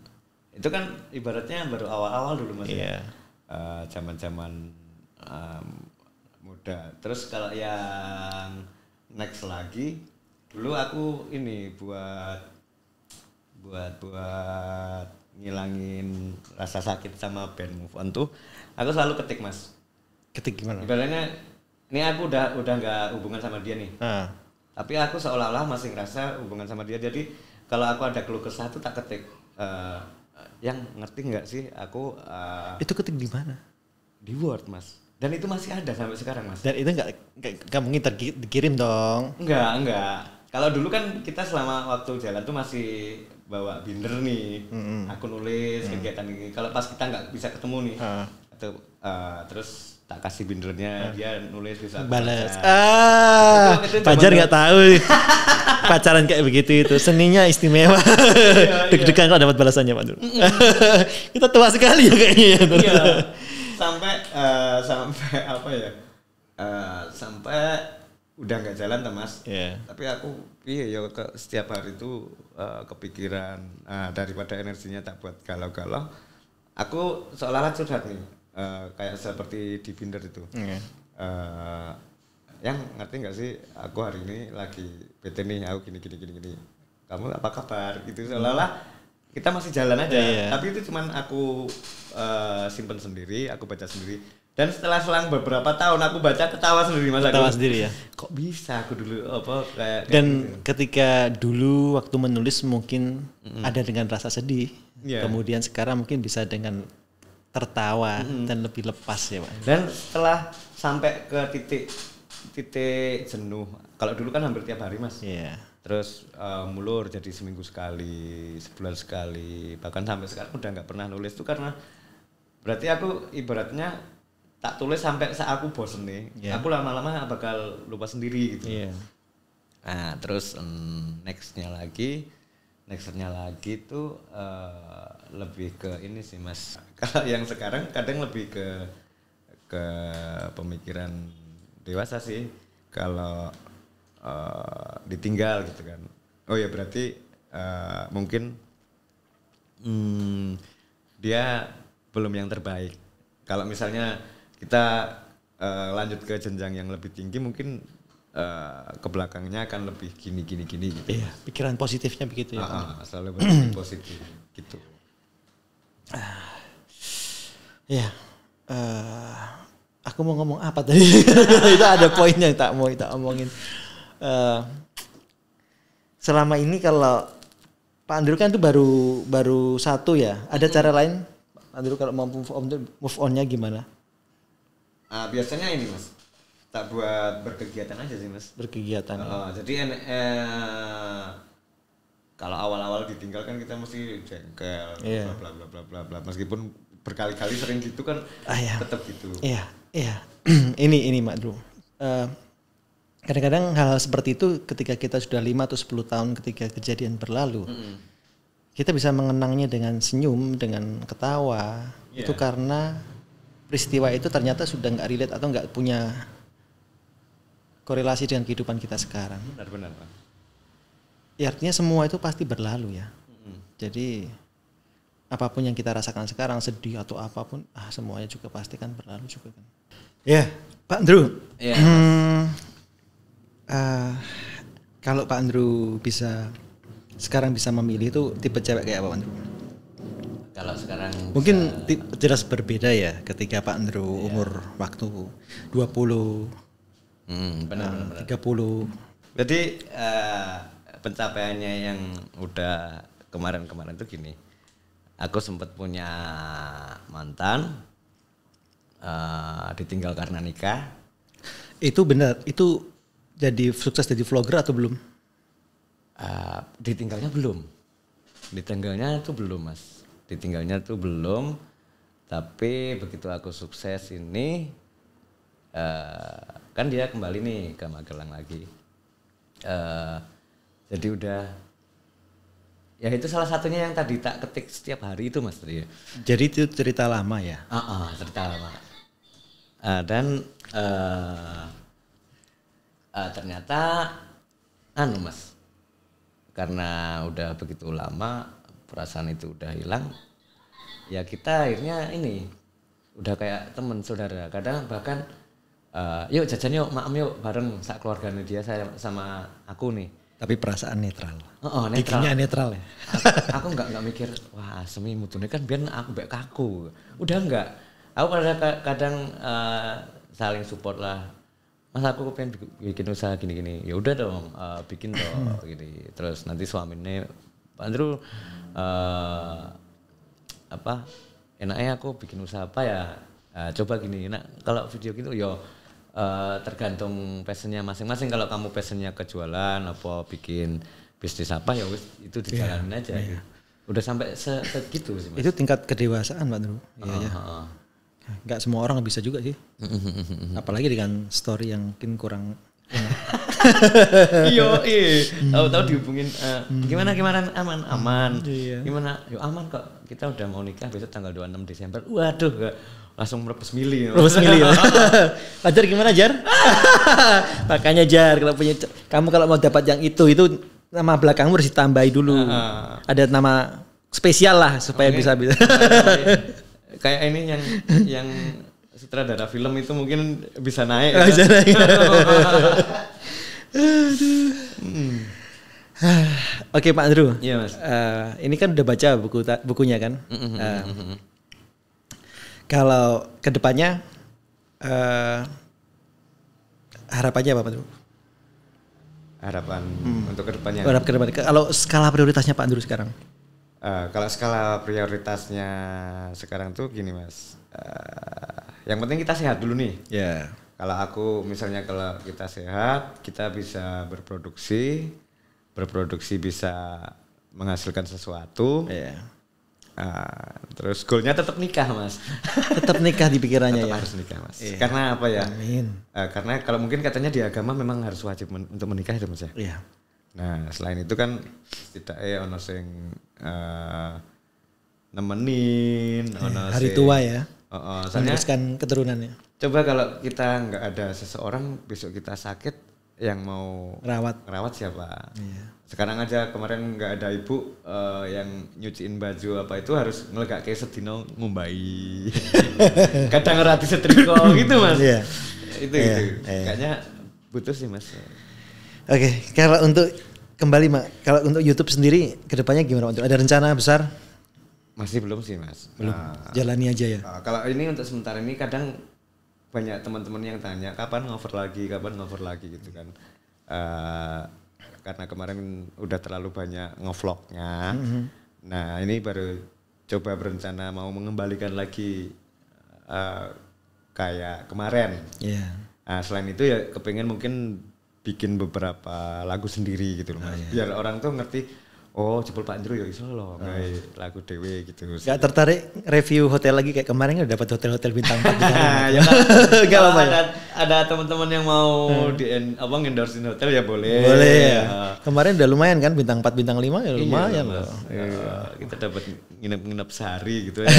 itu kan ibaratnya baru awal-awal dulu Mas. Zaman-zaman muda. Terus kalau yang next lagi dulu aku ini buat ngilangin rasa sakit sama band Move On tuh aku selalu ketik Mas. Ketik gimana? Ibaratnya ini aku udah nggak hubungan sama dia nih. Tapi aku seolah-olah masih ngerasa hubungan sama dia. Jadi kalau aku ada keluh kesah tuh tak ketik. Yang ngerti nggak sih aku? Itu ketik di mana? Di Word Mas. Dan itu masih ada sampai sekarang Mas. Dan itu nggak mungkin dikirim dong? Enggak. Kalau dulu kan kita selama waktu jalan tuh masih bawa binder nih. Aku nulis kegiatan ini. Kalau pas kita nggak bisa ketemu nih, atau terus tak kasih bindernya, dia nulis bisa balas. Pajar nggak tahu pacaran kayak begitu itu seninya istimewa. Deg-degan kalau dapat balasannya Pak Nur. Kita tua sekali ya kayaknya. Iya. Sampai apa ya? Sampai udah nggak jalan tuh Mas. Tapi aku setiap hari itu kepikiran daripada energinya tak buat galau-galau. Aku seolah-olah curhat nih. Kayak seperti di binder itu. Yang ngerti nggak sih aku hari ini lagi bete nih, aku gini. Kamu apa kabar? Gitu seolah-olah kita masih jalan aja. Tapi itu cuman aku simpen sendiri, aku baca sendiri. Dan setelah selang beberapa tahun aku baca ketawa sendiri Mas. Ketawa sendiri ya. Kok bisa aku dulu kayak dan gitu. Ketika dulu waktu menulis mungkin ada dengan rasa sedih. Kemudian sekarang mungkin bisa dengan tertawa dan lebih lepas ya Pak. Dan setelah sampai ke titik jenuh. Kalau dulu kan hampir tiap hari Mas. Terus mulur jadi seminggu sekali, sebulan sekali, bahkan sampai sekarang udah nggak pernah nulis tuh karena berarti aku ibaratnya tak tulis sampai saat aku bosen nih, aku lama-lama bakal lupa sendiri gitu. Nah terus nextnya lagi tuh lebih ke ini sih Mas. Kalau yang sekarang kadang lebih ke pemikiran dewasa sih. Kalau ditinggal gitu kan. Oh ya berarti mungkin dia belum yang terbaik. Kalau misalnya kita lanjut ke jenjang yang lebih tinggi mungkin ke belakangnya akan lebih gini gitu. Iya, pikiran positifnya begitu ya. Selalu berpikir positif gitu. Ya, aku mau ngomong apa tadi? Itu ada poin yang tak mau kita omongin. Selama ini kalau Pak Andrew kan itu baru satu ya. Ada cara lain Pak Andrew kalau mau move on-nya gimana? Biasanya ini Mas, tak buat berkegiatan aja sih Mas. Berkegiatan. Jadi kalau awal-awal ditinggal kan kita mesti jengkel, bla bla. Meskipun berkali-kali sering gitu kan, tetap gitu. Iya. ini Mak Andrew. Kadang-kadang hal seperti itu ketika kita sudah 5 atau 10 tahun ketika kejadian berlalu, kita bisa mengenangnya dengan senyum, dengan ketawa. Itu karena peristiwa itu ternyata sudah nggak relate atau nggak punya korelasi dengan kehidupan kita sekarang. Benar Pak. Ya, artinya semua itu pasti berlalu ya. Jadi apapun yang kita rasakan sekarang, sedih atau apapun, semuanya juga pasti kan berlalu juga kan. Ya, Pak Andrew. Kalau Pak Andrew sekarang bisa memilih itu tipe cewek kayak apa Pak Andrew? Kalau sekarang mungkin jelas berbeda ya ketika Pak Andrew umur waktu 20 benar. 30. Jadi pencapaiannya yang udah kemarin tuh gini. Aku sempat punya mantan ditinggal karena nikah. Itu benar, itu jadi sukses jadi vlogger atau belum? Ditinggalnya tuh belum, tapi begitu aku sukses ini, kan dia kembali nih ke Magelang lagi, jadi udah, ya itu salah satunya yang tadi tak ketik setiap hari itu Mas tadi. Jadi itu cerita lama ya? Cerita lama, dan ternyata Mas, karena udah begitu lama perasaan itu udah hilang, ya kita akhirnya ini udah kayak teman saudara. Kadang bahkan yuk jajan yuk, maem yuk bareng sak keluarganya dia saya sama aku nih. Tapi perasaan netral. Netral. Netral ya. Aku nggak mikir wah semi mutune kan biar aku mbek kaku. Udah enggak. Aku kadang saling support lah. Mas aku pengen bikin usaha gini. Ya udah dong, bikin dong gini. Terus nanti suaminya Pak Andrew enaknya aku bikin usaha apa ya? Coba gini. Nah, kalau video gitu yo tergantung passionnya masing-masing. Kalau kamu passionnya kejualan apa bikin bisnis apa ya wis itu dijalanin aja. Gitu. Udah sampai segitu sih Mas. Itu tingkat kedewasaan Pak Andrew. Iya. Nggak semua orang bisa juga sih. Apalagi dengan story yang mungkin kurang tahu dihubungin gimana aman. Iya. Gimana? Yo aman kok. Kita udah mau nikah besok tanggal 26 Desember. Waduh, langsung merebus mili. Jar gimana Jar? Makanya Jar kalau mau dapat yang itu nama belakangmu harus ditambahi dulu. Ada nama spesial lah supaya bisa. Kayak ini yang sutradara film itu mungkin bisa naik. Oke Pak Andrew. Iya Mas. Ini kan udah baca bukunya kan. Kalau kedepannya harapannya apa Pak Andrew? Harapan untuk kedepannya. Kalau skala prioritasnya Pak Andrew sekarang? Kalau skala prioritasnya sekarang tuh gini Mas, yang penting kita sehat dulu nih. Ya. Kalau aku misalnya kalau kita sehat, kita bisa berproduksi bisa menghasilkan sesuatu. Terus goalnya tetap nikah Mas. Tetap nikah di pikirannya tetap ya. harus nikah Mas. Iya. Karena apa ya? Amin. Karena kalau mungkin katanya di agama memang harus wajib untuk menikah itu Mas ya. Iya. Nah selain itu kan tidak ono sing nemenin, ono hari tua ya. Meneruskan keturunannya. Coba kalau kita nggak ada seseorang besok kita sakit yang mau rawat siapa? Iya. Sekarang aja kemarin nggak ada ibu yang nyuciin baju apa itu harus ngelegak kayak sedino ngumbai. Kadang ngerati setrika gitu Mas. Iya. Itu kayaknya butuh sih Mas. Oke, kalau untuk kembali Mak, kalau untuk YouTube sendiri kedepannya gimana? Untuk ada rencana besar? Masih belum sih Mas. Belum. Jalani aja ya. Kalau ini untuk sementara ini kadang banyak teman-teman yang tanya kapan ngover lagi gitu kan. Karena kemarin udah terlalu banyak ngevlognya. Nah ini baru coba berencana mau mengembalikan lagi kayak kemarin. Yeah. Selain itu ya kepengen mungkin bikin beberapa lagu sendiri gitu loh Mas. Biar orang tuh ngerti, oh jebol Pak Andrew ya iso loh kayak lagu dewe gitu. Gak tertarik review hotel lagi kayak kemarin udah dapat hotel-hotel bintang 4 bintang 5. Ya kan ada teman-teman yang mau endorsein hotel ya boleh. Boleh ya. Kemarin udah lumayan kan bintang 4 bintang 5 ya lumayan loh. Kita dapat nginep sehari gitu ya.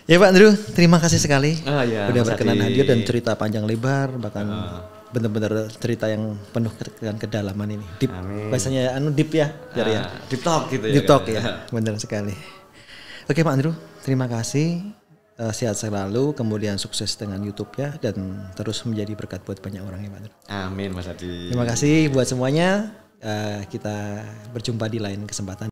Ya Pak Andrew, terima kasih sekali udah berkenan hadir dan cerita panjang lebar bahkan benar-benar cerita yang penuh dengan kedalaman ini. Deep, bahasanya deep ya, ya. Deep talk gitu ya. Deep talk ya, benar sekali. Oke Pak Andrew, terima kasih. Sehat selalu, kemudian sukses dengan YouTube ya dan terus menjadi berkat buat banyak orang ya Pak Andrew. Amin Mas Adi. Terima kasih buat semuanya. Kita berjumpa di lain kesempatan.